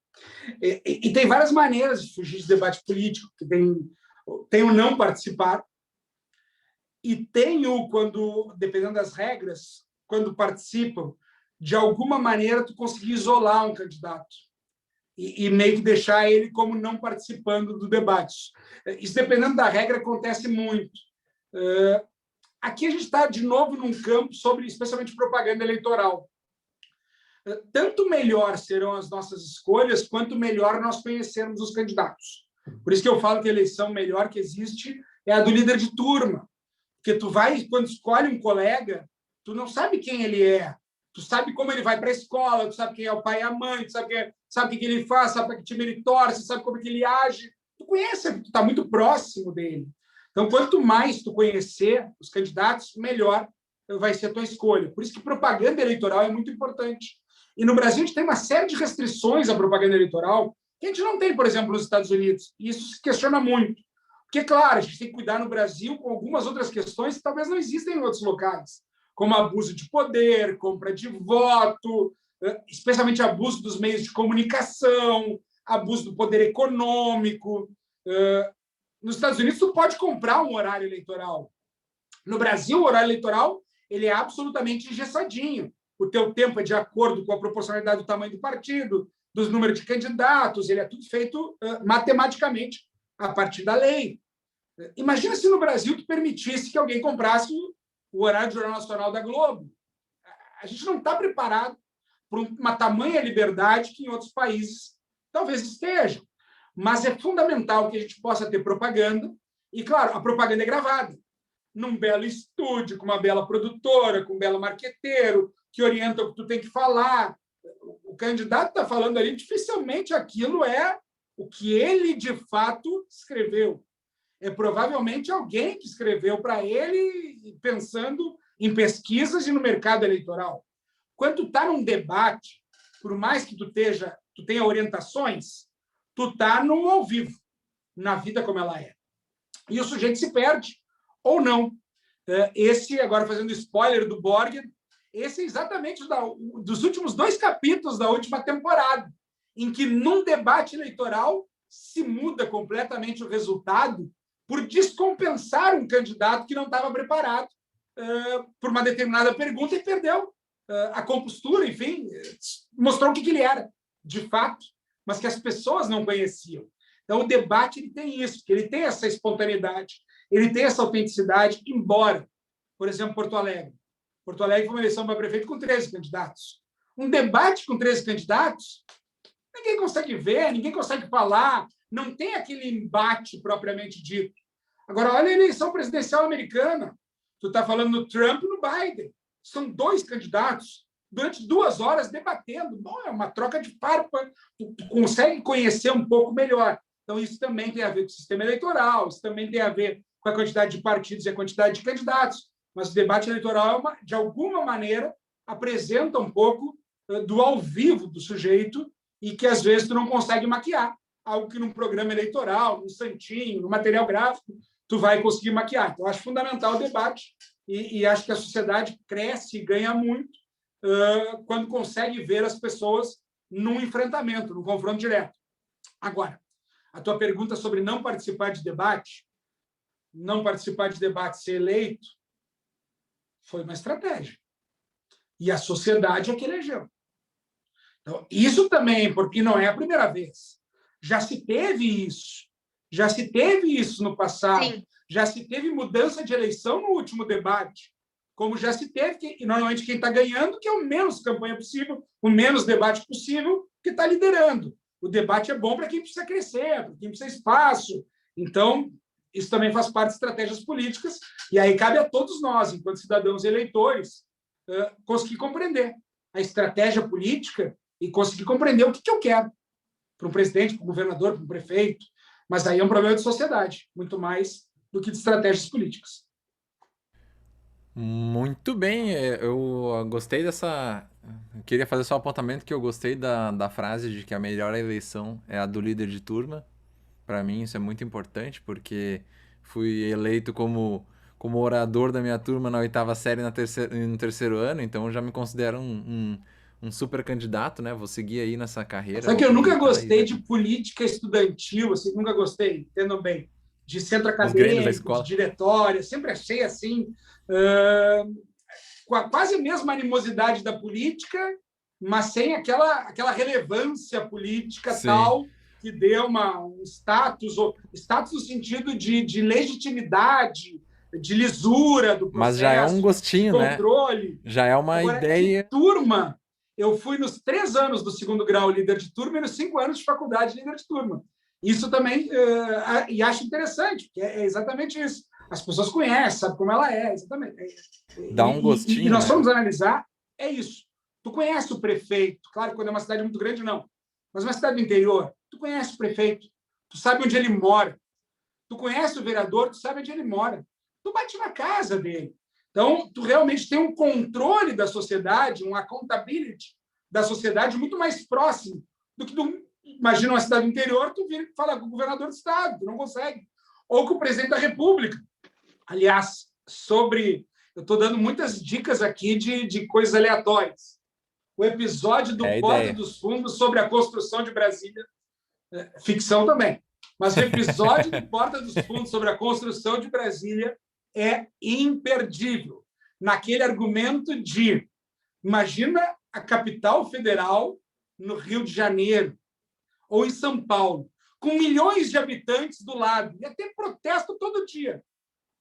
E tem várias maneiras de fugir de debate político, que tem o não participar, e tem o quando, dependendo das regras, quando participam, de alguma maneira tu conseguir isolar um candidato e meio que deixar ele como não participando do debate. Isso, dependendo da regra, acontece muito. Aqui a gente está, de novo, num campo sobre, especialmente, propaganda eleitoral. Tanto melhor serão as nossas escolhas, quanto melhor nós conhecermos os candidatos. Por isso que eu falo que a eleição melhor que existe é a do líder de turma. Porque tu vai, quando escolhe um colega, tu não sabe quem ele é. Tu sabe como ele vai para a escola, tu sabe quem é o pai e a mãe, tu sabe o que ele faz, sabe para que time ele torce, sabe como que ele age. Tu conhece, tu está muito próximo dele. Então, quanto mais tu conhecer os candidatos, melhor vai ser a tua escolha. Por isso que propaganda eleitoral é muito importante. E no Brasil, a gente tem uma série de restrições à propaganda eleitoral que a gente não tem, por exemplo, nos Estados Unidos. E isso se questiona muito. Porque, claro, a gente tem que cuidar no Brasil com algumas outras questões que talvez não existem em outros locais, como abuso de poder, compra de voto, especialmente abuso dos meios de comunicação, abuso do poder econômico. Nos Estados Unidos, tu pode comprar um horário eleitoral. No Brasil, o horário eleitoral ele é absolutamente engessadinho. O teu tempo é de acordo com a proporcionalidade do tamanho do partido, dos números de candidatos, ele é tudo feito matematicamente a partir da lei. Imagina se no Brasil tu permitisse que alguém comprasse o horário do Jornal Nacional da Globo. A gente não está preparado para uma tamanha liberdade que em outros países talvez estejam. Mas é fundamental que a gente possa ter propaganda. E, claro, a propaganda é gravada num belo estúdio, com uma bela produtora, com um belo marqueteiro, que orienta o que tu tem que falar. O candidato está falando ali, dificilmente aquilo é o que ele, de fato, escreveu. É provavelmente alguém que escreveu para ele pensando em pesquisas e no mercado eleitoral. Quando tu está num debate, por mais que tu tenha orientações, tu está no ao vivo, na vida como ela é. E o sujeito se perde, ou não. Esse, agora fazendo spoiler do Borgen, esse é exatamente dos últimos 2 capítulos da última temporada, em que, num debate eleitoral, se muda completamente o resultado por descompensar um candidato que não estava preparado por uma determinada pergunta e perdeu a compostura, enfim, mostrou o que ele era, de fato, mas que as pessoas não conheciam. Então, o debate ele tem isso, que ele tem essa espontaneidade, ele tem essa autenticidade, embora, por exemplo, Porto Alegre. Porto Alegre foi uma eleição para prefeito com 13 candidatos. Um debate com 13 candidatos, ninguém consegue ver, ninguém consegue falar, não tem aquele embate propriamente dito. Agora, olha a eleição presidencial americana. Tu está falando no Trump e no Biden. São 2 candidatos durante 2 horas debatendo. Bom, é uma troca de farpa. Tu consegue conhecer um pouco melhor. Então, isso também tem a ver com o sistema eleitoral, isso também tem a ver com a quantidade de partidos e a quantidade de candidatos. Mas o debate eleitoral, de alguma maneira, apresenta um pouco do ao vivo do sujeito e que, às vezes, tu não consegue maquiar. algo que num programa eleitoral, num santinho, no material gráfico, tu vai conseguir maquiar. Então, acho fundamental o debate e acho que a sociedade cresce e ganha muito quando consegue ver as pessoas num enfrentamento, num confronto direto. Agora, a tua pergunta sobre não participar de debate, ser eleito, foi uma estratégia. E a sociedade é que elegeu. Então, isso também, porque não é a primeira vez. Já se teve isso no passado. Sim. Já se teve mudança de eleição no último debate, como já se teve, e normalmente quem está ganhando, que é o menos campanha possível, o menos debate possível, que está liderando. O debate é bom para quem precisa crescer, para quem precisa espaço. Então, isso também faz parte de estratégias políticas, e aí cabe a todos nós, enquanto cidadãos e eleitores, conseguir compreender a estratégia política e conseguir compreender o que eu quero para um presidente, para um governador, para um prefeito. Mas aí é um problema de sociedade, muito mais do que de estratégias políticas. Muito bem, eu gostei dessa. Eu queria fazer só um apontamento que eu gostei da frase de que a melhor eleição é a do líder de turma. Para mim, isso é muito importante, porque fui eleito como orador da minha turma na 8ª série no terceiro ano, então eu já me considero um super candidato, né? Vou seguir aí nessa carreira. Só que eu nunca gostei aí, de política estudantil, assim, nunca gostei, entendam bem, de centro Os Grêmios da acadêmico, de escola. diretória, sempre achei assim, com quase a mesma animosidade da política, mas sem aquela relevância política Sim. tal que dê um status no sentido de legitimidade, de lisura do processo, Mas já é um gostinho, de né? controle. Já é uma Agora, ideia. de turma, eu fui nos 3 anos do segundo grau líder de turma e nos 5 anos de faculdade líder de turma. Isso também, e acho interessante, porque é exatamente isso. As pessoas conhecem, sabem como ela é, exatamente. Dá um gostinho, e nós né? fomos analisar, é isso. Tu conhece o prefeito, claro, quando é uma cidade muito grande, não. Mas uma cidade do interior, tu conhece o prefeito, tu sabe onde ele mora. Tu conhece o vereador, tu sabe onde ele mora. Tu bate na casa dele. Então, tu realmente tem um controle da sociedade, um accountability da sociedade muito mais próximo do que tu imagina uma cidade interior, tu vira e fala com o governador do estado, tu não consegue. Ou com o presidente da República. Aliás, eu estou dando muitas dicas aqui de coisas aleatórias. O episódio do Porta dos Fundos sobre a construção de Brasília, ficção também, mas o episódio do Porta dos Fundos sobre a construção de Brasília é imperdível. Naquele argumento de, imagina a capital federal no Rio de Janeiro ou em São Paulo, com milhões de habitantes do lado, ia ter protesto todo dia.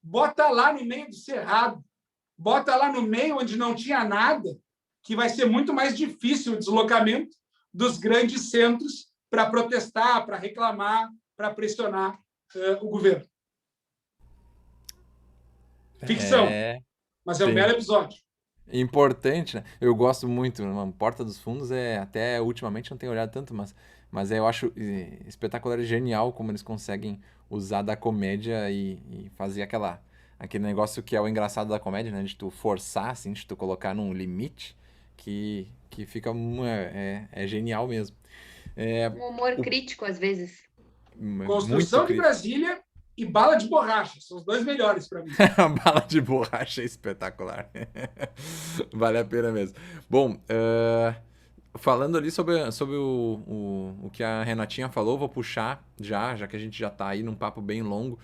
Bota lá no meio do cerrado, bota lá no meio onde não tinha nada, que vai ser muito mais difícil o deslocamento dos grandes centros para protestar, para reclamar, para pressionar o governo. Ficção, mas é um belo episódio. Importante, né? Eu gosto muito. Porta dos Fundos até ultimamente não tenho olhado tanto, mas eu acho espetacular e genial como eles conseguem usar da comédia e fazer aquele negócio que é o engraçado da comédia, né? De tu forçar, assim, de tu colocar num limite que fica é genial mesmo. Um humor crítico, às vezes. Construção de Brasília e Bala de Borracha. São os 2 melhores para mim. Bala de Borracha é espetacular. Vale a pena mesmo. Bom, falando ali sobre o que a Renatinha falou, vou puxar já que a gente já está aí num papo bem longo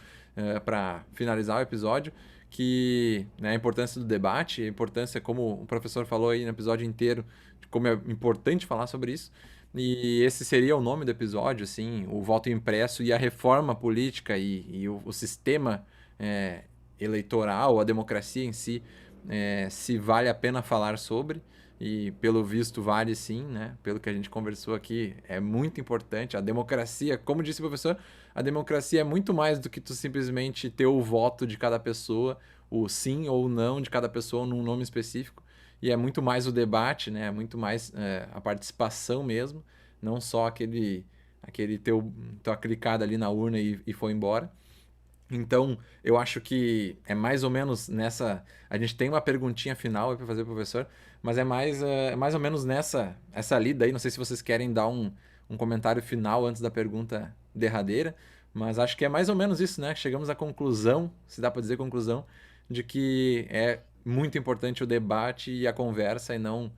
para finalizar o episódio, que, né, a importância do debate, a importância, como o professor falou aí no episódio inteiro, de como é importante falar sobre isso. E esse seria o nome do episódio, assim, o voto impresso e a reforma política e o sistema eleitoral, a democracia em si, se vale a pena falar sobre. E pelo visto vale sim, né? Pelo que a gente conversou aqui, é muito importante. A democracia, como disse o professor, a democracia é muito mais do que tu simplesmente ter o voto de cada pessoa, o sim ou não de cada pessoa num nome específico. E é muito mais o debate, né? É muito mais a participação mesmo, não só aquele tua clicada ali na urna e foi embora. Então, eu acho que é mais ou menos nessa... A gente tem uma perguntinha final para fazer pro professor, mas é mais ou menos essa lida aí. Não sei se vocês querem dar um comentário final antes da pergunta derradeira, mas acho que é mais ou menos isso, né? Chegamos à conclusão, se dá para dizer conclusão, de que é muito importante o debate e a conversa e não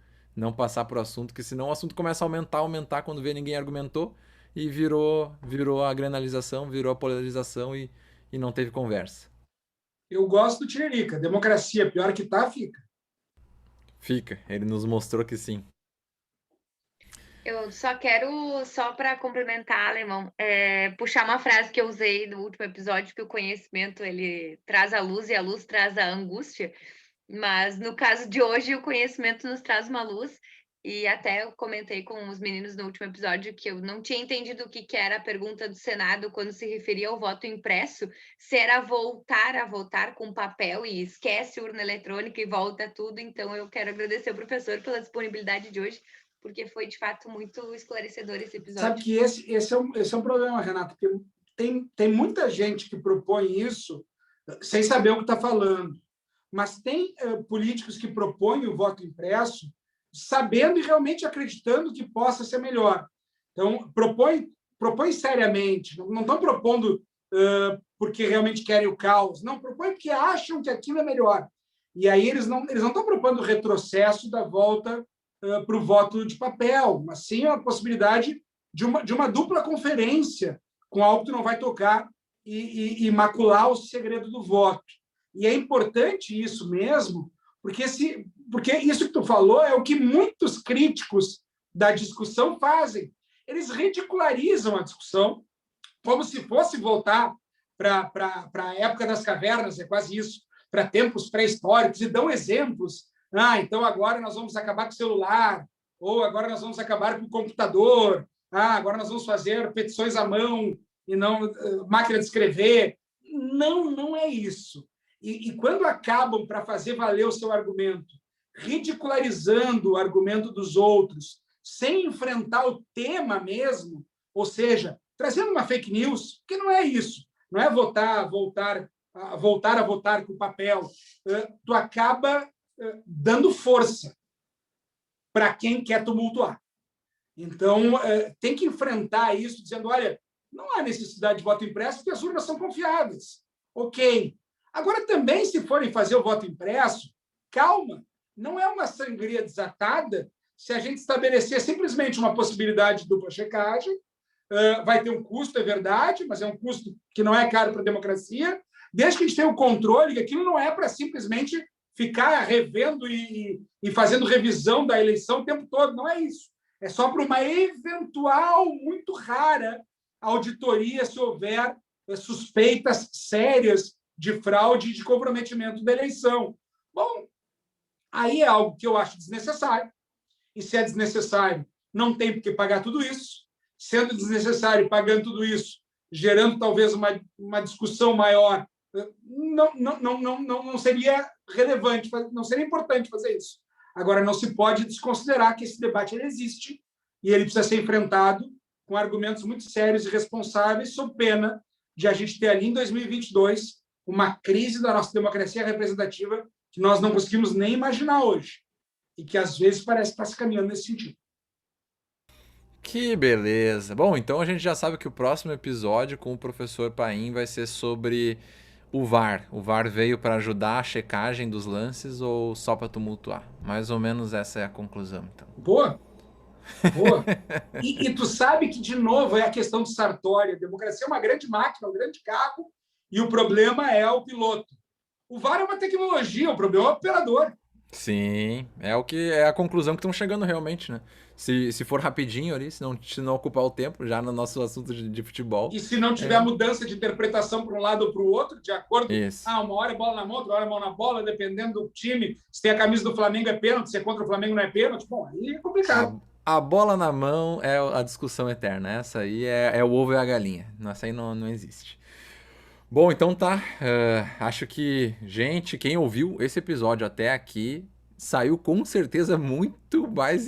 passar por assunto, que senão o assunto começa a aumentar quando vê ninguém argumentou e virou a granalização, virou a polarização e não teve conversa. Eu gosto do Tiririca. Democracia, pior que tá, fica. Fica, ele nos mostrou que sim. Eu só quero, só para complementar, Alemão, puxar uma frase que eu usei no último episódio, que o conhecimento ele traz a luz e a luz traz a angústia, mas no caso de hoje o conhecimento nos traz uma luz, e até eu comentei com os meninos no último episódio que eu não tinha entendido o que era a pergunta do Senado quando se referia ao voto impresso, se era voltar a votar com papel e esquece urna eletrônica e volta tudo. Então eu quero agradecer ao professor pela disponibilidade de hoje, porque foi, de fato, muito esclarecedor esse episódio. Sabe que esse é um problema, Renato, porque tem muita gente que propõe isso sem saber o que está falando, mas tem políticos que propõem o voto impresso sabendo e realmente acreditando que possa ser melhor. Então, propõe seriamente, não estão propondo porque realmente querem o caos, não, propõem porque acham que aquilo é melhor. E aí eles não estão propondo o retrocesso da volta para o voto de papel, mas sim a possibilidade de uma dupla conferência com algo que não vai tocar e macular o segredo do voto. E é importante isso mesmo, porque isso que tu falou é o que muitos críticos da discussão fazem. Eles ridicularizam a discussão como se fosse voltar para a época das cavernas, é quase isso, para tempos pré-históricos, e dão exemplos. Então agora nós vamos acabar com o celular, ou agora nós vamos acabar com o computador, agora nós vamos fazer petições à mão e não máquina de escrever. Não é isso. E quando acabam para fazer valer o seu argumento, ridicularizando o argumento dos outros, sem enfrentar o tema mesmo, ou seja, trazendo uma fake news, que não é isso, não é voltar a votar com papel, tu acaba dando força para quem quer tumultuar. Então, tem que enfrentar isso dizendo, olha, não há necessidade de voto impresso porque as urnas são confiáveis. Ok. Agora, também, se forem fazer o voto impresso, calma, não é uma sangria desatada se a gente estabelecer simplesmente uma possibilidade de dupla checagem. Vai ter um custo, é verdade, mas é um custo que não é caro para a democracia, desde que a gente tenha o controle, que aquilo não é para simplesmente ficar revendo e fazendo revisão da eleição o tempo todo. Não é isso. É só para uma eventual, muito rara, auditoria, se houver suspeitas sérias de fraude e de comprometimento da eleição. Bom, aí é algo que eu acho desnecessário. E se é desnecessário, não tem por que pagar tudo isso. Sendo desnecessário, pagando tudo isso, gerando talvez uma discussão maior, não seria relevante, não seria importante fazer isso. Agora, não se pode desconsiderar que esse debate ele existe e ele precisa ser enfrentado com argumentos muito sérios e responsáveis, sob pena de a gente ter ali em 2022 uma crise da nossa democracia representativa que nós não conseguimos nem imaginar hoje e que, às vezes, parece que está se caminhando nesse sentido. Que beleza! Bom, então a gente já sabe que o próximo episódio com o professor Paim vai ser sobre o VAR. O VAR veio para ajudar a checagem dos lances ou só para tumultuar? Mais ou menos essa é a conclusão, então. Boa! E tu sabe que, de novo, é a questão do Sartori. A democracia é uma grande máquina, um grande carro, e o problema é o piloto. O VAR é uma tecnologia, o problema é o operador. Sim, é a conclusão que estão chegando realmente, né? Se for rapidinho ali, se não ocupar o tempo, já no nosso assunto de futebol. E se não tiver mudança de interpretação para um lado ou para o outro, de acordo, Isso. Uma hora é bola na mão, outra hora é mão na bola, dependendo do time. Se tem a camisa do Flamengo é pênalti, se é contra o Flamengo não é pênalti. Bom, aí é complicado. A bola na mão é a discussão eterna. Essa aí é o ovo e a galinha. Essa aí não existe. Bom, então tá. Acho que, gente, quem ouviu esse episódio até aqui saiu com certeza muito mais,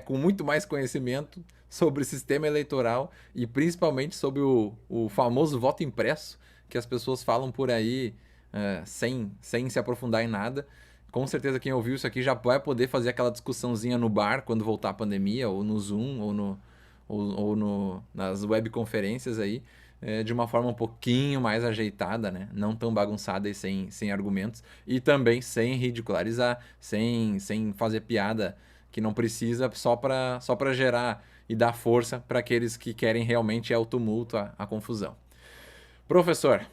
com muito mais conhecimento sobre o sistema eleitoral e principalmente sobre o famoso voto impresso, que as pessoas falam por aí sem se aprofundar em nada. Com certeza quem ouviu isso aqui já vai poder fazer aquela discussãozinha no bar quando voltar a pandemia, ou no Zoom, ou ou nas webconferências aí, de uma forma um pouquinho mais ajeitada, né? Não tão bagunçada e sem argumentos. E também sem ridicularizar, sem fazer piada que não precisa só para gerar e dar força para aqueles que querem realmente o tumulto, a confusão. Professor,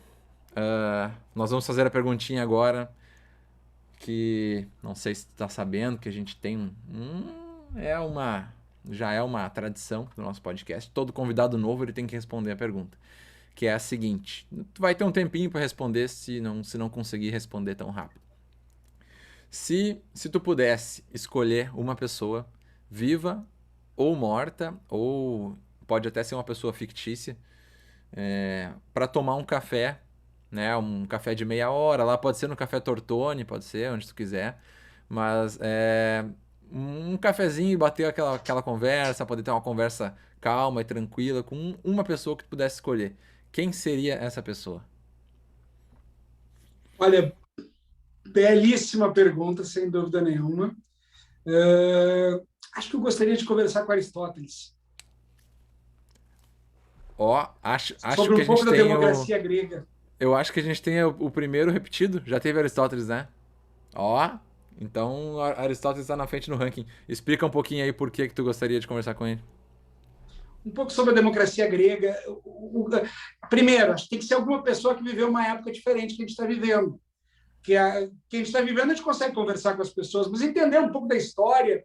nós vamos fazer a perguntinha agora, que não sei se está sabendo que a gente tem já é uma tradição do nosso podcast. Todo convidado novo ele tem que responder a pergunta, que é a seguinte. Tu vai ter um tempinho para responder se não conseguir responder tão rápido. Se tu pudesse escolher uma pessoa viva ou morta, ou pode até ser uma pessoa fictícia, para tomar um café, né? Um café de meia hora, lá pode ser no Café Tortoni, pode ser onde tu quiser, mas um cafezinho e bater aquela conversa, poder ter uma conversa calma e tranquila com uma pessoa que tu pudesse escolher. Quem seria essa pessoa? Olha, belíssima pergunta, sem dúvida nenhuma. Acho que eu gostaria de conversar com Aristóteles. Acho sobre que um pouco da democracia grega. Eu acho que a gente tem o primeiro repetido. Já teve Aristóteles, né? Então Aristóteles está na frente no ranking. Explica um pouquinho aí por que tu gostaria de conversar com ele. Um pouco sobre a democracia grega. Primeiro, acho que tem que ser alguma pessoa que viveu uma época diferente que a gente está vivendo. Que a gente está vivendo, a gente consegue conversar com as pessoas, mas entender um pouco da história.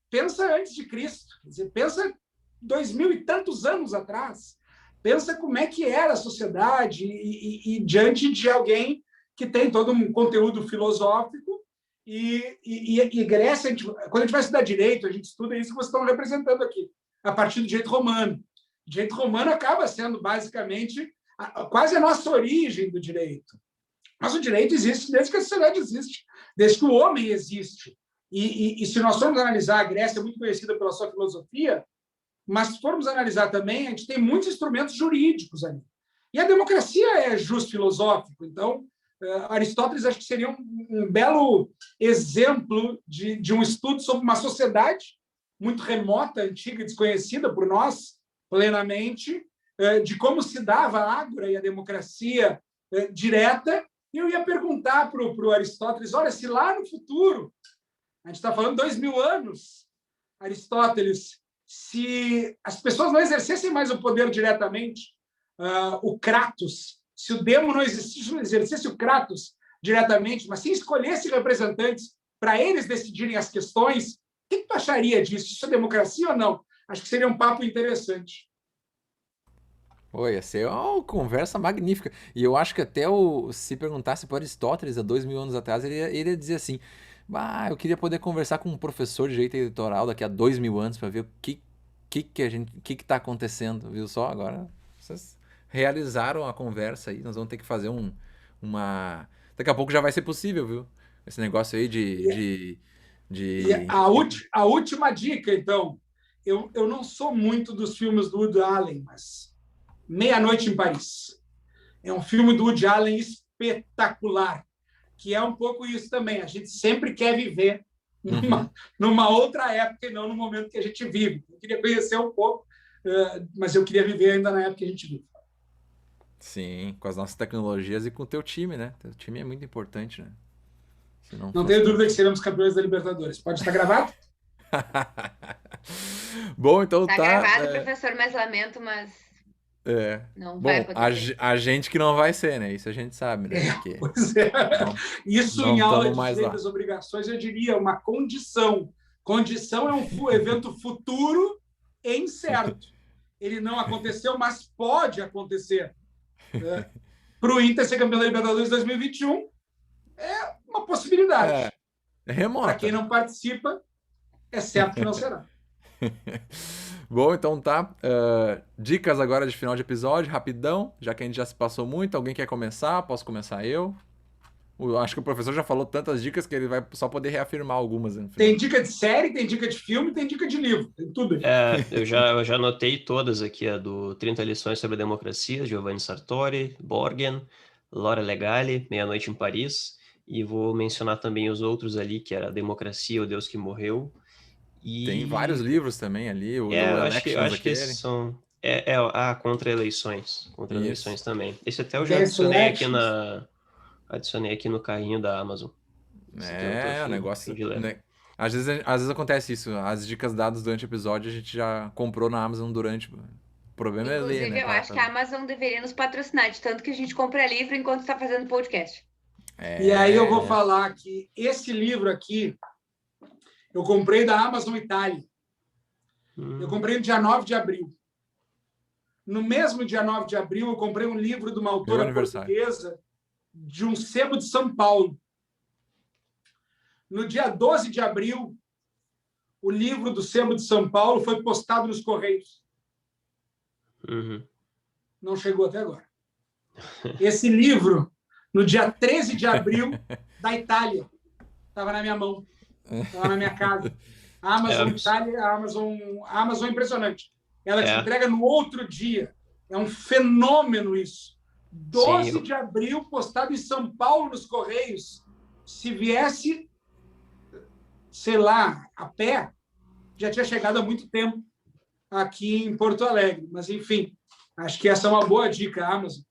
Pensa antes de Cristo. Quer dizer, pensa 2000 e tantos anos atrás. Pensa como é que era a sociedade e diante de alguém que tem todo um conteúdo filosófico. E Grécia, quando a gente vai estudar direito, a gente estuda isso que vocês estão representando aqui, a partir do direito romano. O direito romano acaba sendo, basicamente, quase a nossa origem do direito. Mas o direito existe desde que a sociedade existe, desde que o homem existe. E se nós formos analisar, a Grécia é muito conhecida pela sua filosofia, mas se formos analisar também, a gente tem muitos instrumentos jurídicos ali. E a democracia é justo filosófico. Então, Aristóteles acho que seria um belo exemplo de um estudo sobre uma sociedade muito remota, antiga, desconhecida por nós plenamente, de como se dava a ágora e a democracia direta. E eu ia perguntar para o Aristóteles, olha, se lá no futuro, a gente está falando 2000 anos, Aristóteles, se as pessoas não exercessem mais o poder diretamente, o Kratos, se o demo não exercesse o Kratos diretamente, mas sim escolhesse representantes para eles decidirem as questões, o que tu acharia disso? Isso é democracia ou não? Acho que seria um papo interessante. Ia ser uma conversa magnífica. E eu acho que até se perguntasse para Aristóteles há 2000 anos atrás, ele ia dizer assim: eu queria poder conversar com um professor de direito eleitoral daqui a 2000 anos para ver o que está acontecendo, viu só? Agora vocês realizaram a conversa aí, nós vamos ter que fazer daqui a pouco já vai ser possível, viu? Esse negócio aí de... E a última dica, então, eu não sou muito dos filmes do Woody Allen, mas Meia-Noite em Paris. É um filme do Woody Allen espetacular, que é um pouco isso também. A gente sempre quer viver numa outra época e não no momento que a gente vive. Eu queria conhecer um pouco, mas eu queria viver ainda na época que a gente vive. Sim, com as nossas tecnologias e com o teu time, né? Teu time é muito importante, né? Não tenho dúvida que seremos campeões da Libertadores. Pode estar gravado? Bom, então tá. Gravado, professor, mas lamento, mas não vai acontecer. A gente que não vai ser, né? Isso a gente sabe, né? Porque pois é. Isso em aula de direito das obrigações, eu diria uma condição. Condição é um evento futuro e incerto. Ele não aconteceu, mas pode acontecer. Para o Inter ser campeão da Libertadores 2021 é uma possibilidade. É remota. Para quem não participa, é certo que não será. Bom, então tá. Dicas agora de final de episódio, rapidão, já que a gente já se passou muito. Alguém quer começar? Posso começar eu? Acho que o professor já falou tantas dicas que ele vai só poder reafirmar algumas. Tem dica de série, tem dica de filme, tem dica de livro, tem tudo. Eu já anotei todas aqui, a do 30 Lições sobre a Democracia, Giovanni Sartori, Borgen, Laura Legale, Meia-Noite em Paris, e vou mencionar também os outros ali, que era Democracia, o Deus que Morreu, Tem vários livros também ali, o No eu acho Elections que esses aquele. são... contra eleições. Contra eleições Isso. também. Esse até eu já Advanced Elections. adicionei aqui no carrinho da Amazon. Você perguntou O a fim negócio, de ler. né? Às vezes acontece isso. As dicas dadas durante o episódio a gente já comprou na Amazon durante. O problema é ler, Inclusive, né? eu Parar acho pra que a ler. Amazon deveria nos patrocinar, de tanto que a gente compra livro enquanto está fazendo podcast. E aí eu vou É. falar que esse livro aqui eu comprei da Amazon Itália. Eu comprei no dia 9 de abril. No mesmo dia 9 de abril, eu comprei um livro de uma Meu autora aniversário. portuguesa de um sebo de São Paulo. No dia 12 de abril, o livro do sebo de São Paulo foi postado nos Correios. Não chegou até agora. Esse livro, no dia 13 de abril, da Itália, estava na minha mão, estava na minha casa. A Amazon Itália, a Amazon é impressionante. Ela te entrega no outro dia. É um fenômeno isso. 12 de abril, postado em São Paulo, nos Correios. Se viesse, sei lá, a pé, já tinha chegado há muito tempo aqui em Porto Alegre. Mas, enfim, acho que essa é uma boa dica, a Amazon.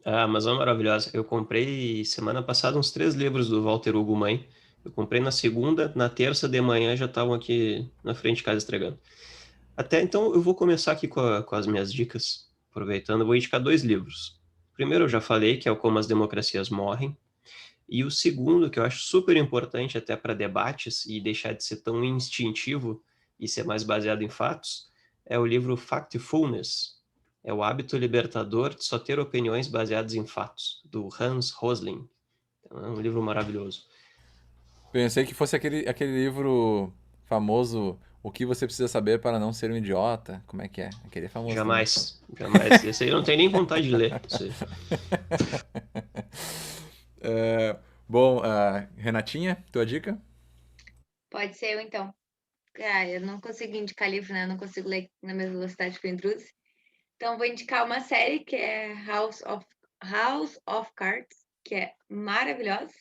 A Amazon é maravilhosa. Eu comprei semana passada uns 3 livros do Walter Hugo Mãe. Eu comprei na segunda, na terça de manhã já estavam aqui na frente de casa entregando. Até então eu vou começar aqui com as minhas dicas. Aproveitando, eu vou indicar 2 livros. O primeiro eu já falei, que é o Como as Democracias Morrem. E o segundo, que eu acho super importante até para debates e deixar de ser tão instintivo e ser mais baseado em fatos, é o livro Factfulness. É o hábito libertador de só ter opiniões baseadas em fatos, do Hans Rosling. Então, é um livro maravilhoso. Pensei que fosse aquele livro famoso, O que você precisa saber para não ser um idiota. Como é que é? Aquele é famoso também. Jamais. Esse aí eu não tenho nem vontade de ler. Bom, Renatinha, tua dica? Pode ser eu, então. Eu não consigo indicar livro, né? Eu não consigo ler na mesma velocidade que o Intrusi. Então, vou indicar uma série que é House of Cards, que é maravilhosa.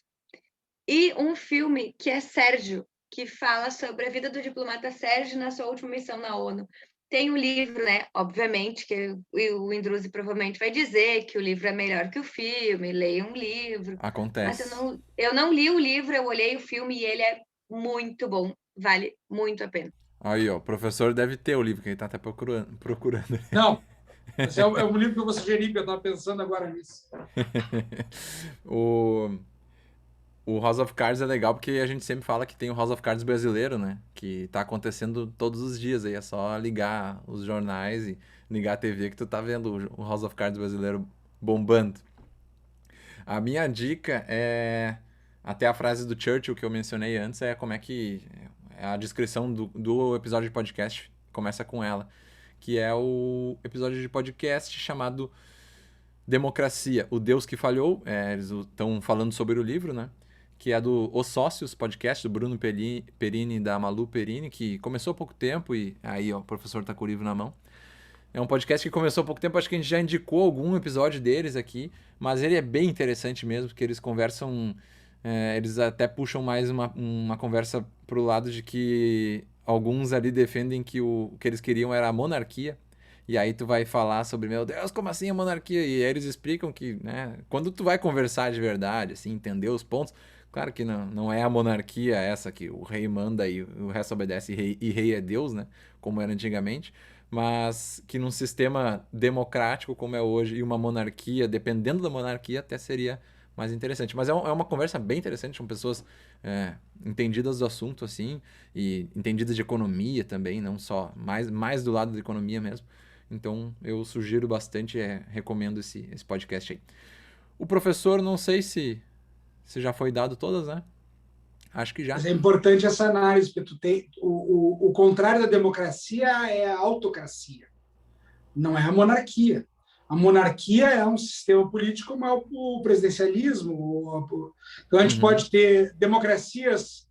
E um filme que é Sérgio, que fala sobre a vida do diplomata Sérgio na sua última missão na ONU. Tem um livro, né? Obviamente, que o Indruzi provavelmente vai dizer que o livro é melhor que o filme, leia um livro. Acontece. Mas eu não li o livro, eu olhei o filme e ele é muito bom. Vale muito a pena. Aí, ó, o professor deve ter o livro, que ele tá até procurando. Não, esse é um livro que eu vou sugerir, que eu estava pensando agora nisso. O House of Cards é legal porque a gente sempre fala que tem o House of Cards brasileiro, né? Que tá acontecendo todos os dias aí. É só ligar os jornais e ligar a TV que tu tá vendo o House of Cards brasileiro bombando. A minha dica é... Até a frase do Churchill que eu mencionei antes é como é que... A descrição do episódio de podcast começa com ela. Que é o episódio de podcast chamado Democracia, o Deus que Falhou. Eles estão falando sobre o livro, né? Que é do Os Sócios podcast, do Bruno Perini e da Malu Perini, que começou há pouco tempo e aí ó, o professor tá com o livro na mão. É um podcast que começou há pouco tempo, acho que a gente já indicou algum episódio deles aqui, mas ele é bem interessante mesmo, porque eles conversam, eles até puxam mais uma conversa pro lado de que alguns ali defendem que o que eles queriam era a monarquia. E aí tu vai falar sobre, meu Deus, como assim a monarquia? E aí eles explicam que, né, quando tu vai conversar de verdade, assim, entender os pontos, claro que não é a monarquia essa que o rei manda e o resto obedece e rei é Deus, né, como era antigamente, mas que num sistema democrático como é hoje e uma monarquia, dependendo da monarquia, até seria mais interessante. Mas é uma conversa bem interessante com pessoas entendidas do assunto, assim, e entendidas de economia também, não só, mais do lado da economia mesmo. Então, eu sugiro bastante, recomendo esse podcast aí. O professor, não sei se já foi dado todas, né? Acho que já. Mas é importante essa análise, porque tu tem o contrário da democracia é a autocracia, não é a monarquia. A monarquia é um sistema político como é o presidencialismo. Então, a gente pode ter democracias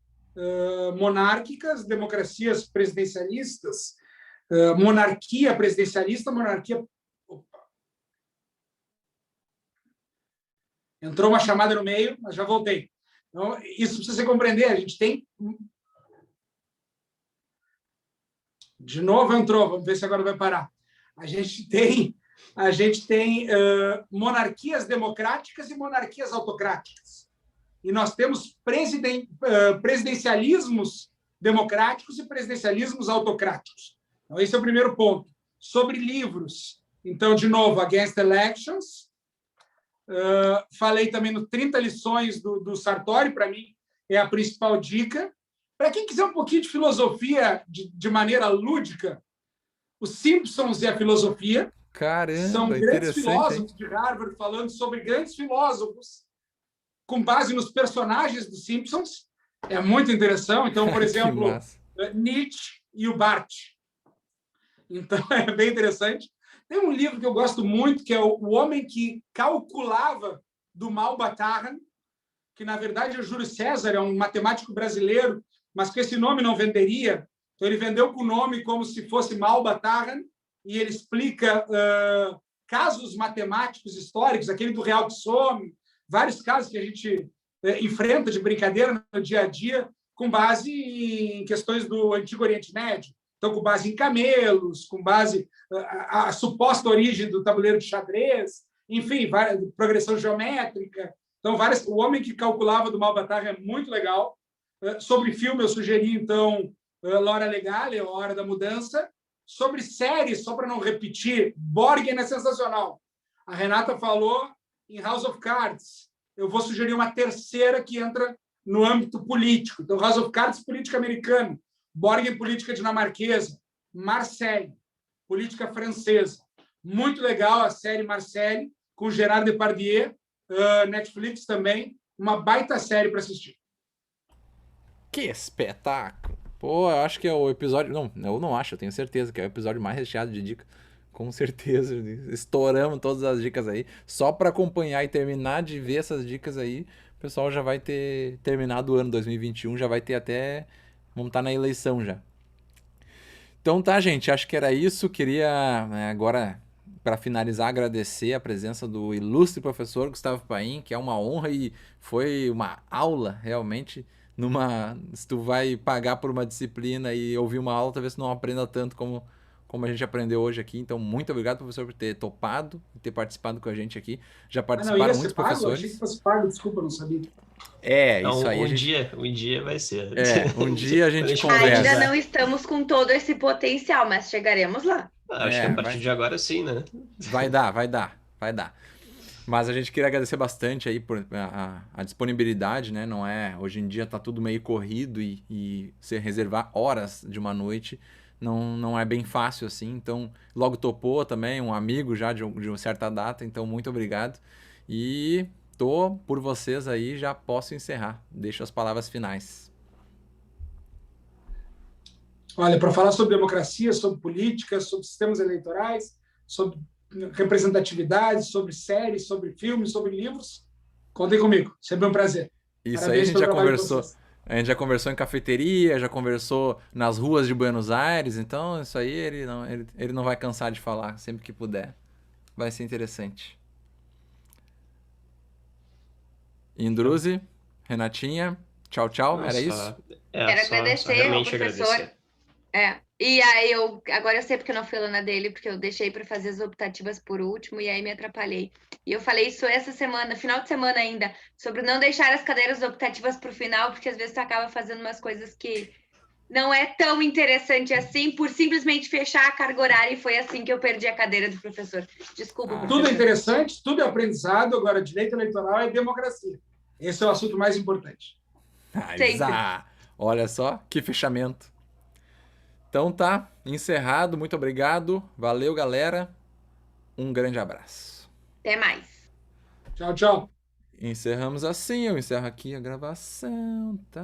monárquicas, democracias presidencialistas, monarquia presidencialista, monarquia... Opa. Entrou uma chamada no meio, mas já voltei. Então, isso precisa se compreender. A gente tem De novo entrou, vamos ver se agora vai parar. A gente tem monarquias democráticas e monarquias autocráticas. E nós temos presidencialismos democráticos e presidencialismos autocráticos. Então, esse é o primeiro ponto. Sobre livros, então, de novo, Against Elections. Falei também no 30 lições do Sartori, para mim, é a principal dica. Para quem quiser um pouquinho de filosofia de maneira lúdica, os Simpsons e a filosofia. Caramba, são grandes filósofos hein? de Harvard falando sobre grandes filósofos com base nos personagens dos Simpsons. É muito interessante. Então, por exemplo, Nietzsche e o Bart. Então, é bem interessante. Tem um livro que eu gosto muito, que é O Homem que Calculava, do Malbattahan, que, na verdade, é o Júlio César, é um matemático brasileiro, mas com esse nome não venderia. Então, ele vendeu com o nome como se fosse Malbattahan, e ele explica casos matemáticos históricos, aquele do real que some, vários casos que a gente enfrenta de brincadeira no dia a dia, com base em questões do Antigo Oriente Médio. Então, com base em camelos, com base a suposta origem do tabuleiro de xadrez, enfim, progressão geométrica. Então, o Homem que Calculava, do Malbattahan, é muito legal. Sobre filme, eu sugeri, então, L'Hora Legale, A Hora da Mudança. Sobre séries, só para não repetir, Borgen é sensacional. A Renata falou em House of Cards. Eu vou sugerir uma terceira que entra no âmbito político. Então, House of Cards, política americana. Borgen, política dinamarquesa. Marseille, política francesa. Muito legal a série Marseille, com Gerard Depardieu, Netflix também. Uma baita série para assistir. Que espetáculo! Pô, eu acho que é o episódio... Não, eu não acho, eu tenho certeza que é o episódio mais recheado de dicas. Com certeza, estouramos todas as dicas aí. Só para acompanhar e terminar de ver essas dicas aí, o pessoal já vai ter terminado o ano 2021, já vai ter até... Vamos estar na eleição já. Então tá, gente, acho que era isso. Queria agora, para finalizar, agradecer a presença do ilustre professor Gustavo Paim, que é uma honra e foi uma aula realmente. Se tu vai pagar por uma disciplina e ouvir uma aula, talvez tu não aprenda tanto como a gente aprendeu hoje aqui. Então, muito obrigado, professor, por ter topado e ter participado com a gente aqui. Já participaram muitos professores. Achei que fosse pago, desculpa, não sabia. Isso aí. Um dia vai ser. Um dia a gente conversa. Ainda não estamos com todo esse potencial, mas chegaremos lá. Acho que a partir de agora sim, né? Vai dar. Mas a gente queria agradecer bastante aí por a disponibilidade, né? Não é, hoje em dia tá tudo meio corrido e se reservar horas de uma noite não é bem fácil assim. Então, logo topou também, um amigo já de uma certa data. Então, muito obrigado. E por vocês aí, já posso encerrar. Deixo as palavras finais. Olha, para falar sobre democracia, sobre política, sobre sistemas eleitorais, sobre representatividade, sobre séries, sobre filmes, sobre livros, contem comigo. Sempre um prazer. Isso. Parabéns, aí a gente já conversou. A gente já conversou em cafeteria, já conversou nas ruas de Buenos Aires, então isso aí ele não vai cansar de falar sempre que puder. Vai ser interessante. Indruzi, Renatinha, tchau. Era isso? Quero agradecer ao professor. E aí agora eu sei porque eu não fui aluna dele, porque eu deixei para fazer as optativas por último e aí me atrapalhei. E eu falei isso essa semana, final de semana ainda, sobre não deixar as cadeiras optativas para o final, porque às vezes tu acaba fazendo umas coisas que não é tão interessante assim, por simplesmente fechar a carga horária, e foi assim que eu perdi a cadeira do professor. Desculpa. Professor. Tudo é interessante, tudo é aprendizado, agora direito eleitoral é democracia. Esse é o assunto mais importante. Olha só, que fechamento. Então tá, encerrado, muito obrigado, valeu galera, um grande abraço. Até mais. Tchau. Encerramos assim, eu encerro aqui a gravação, tá?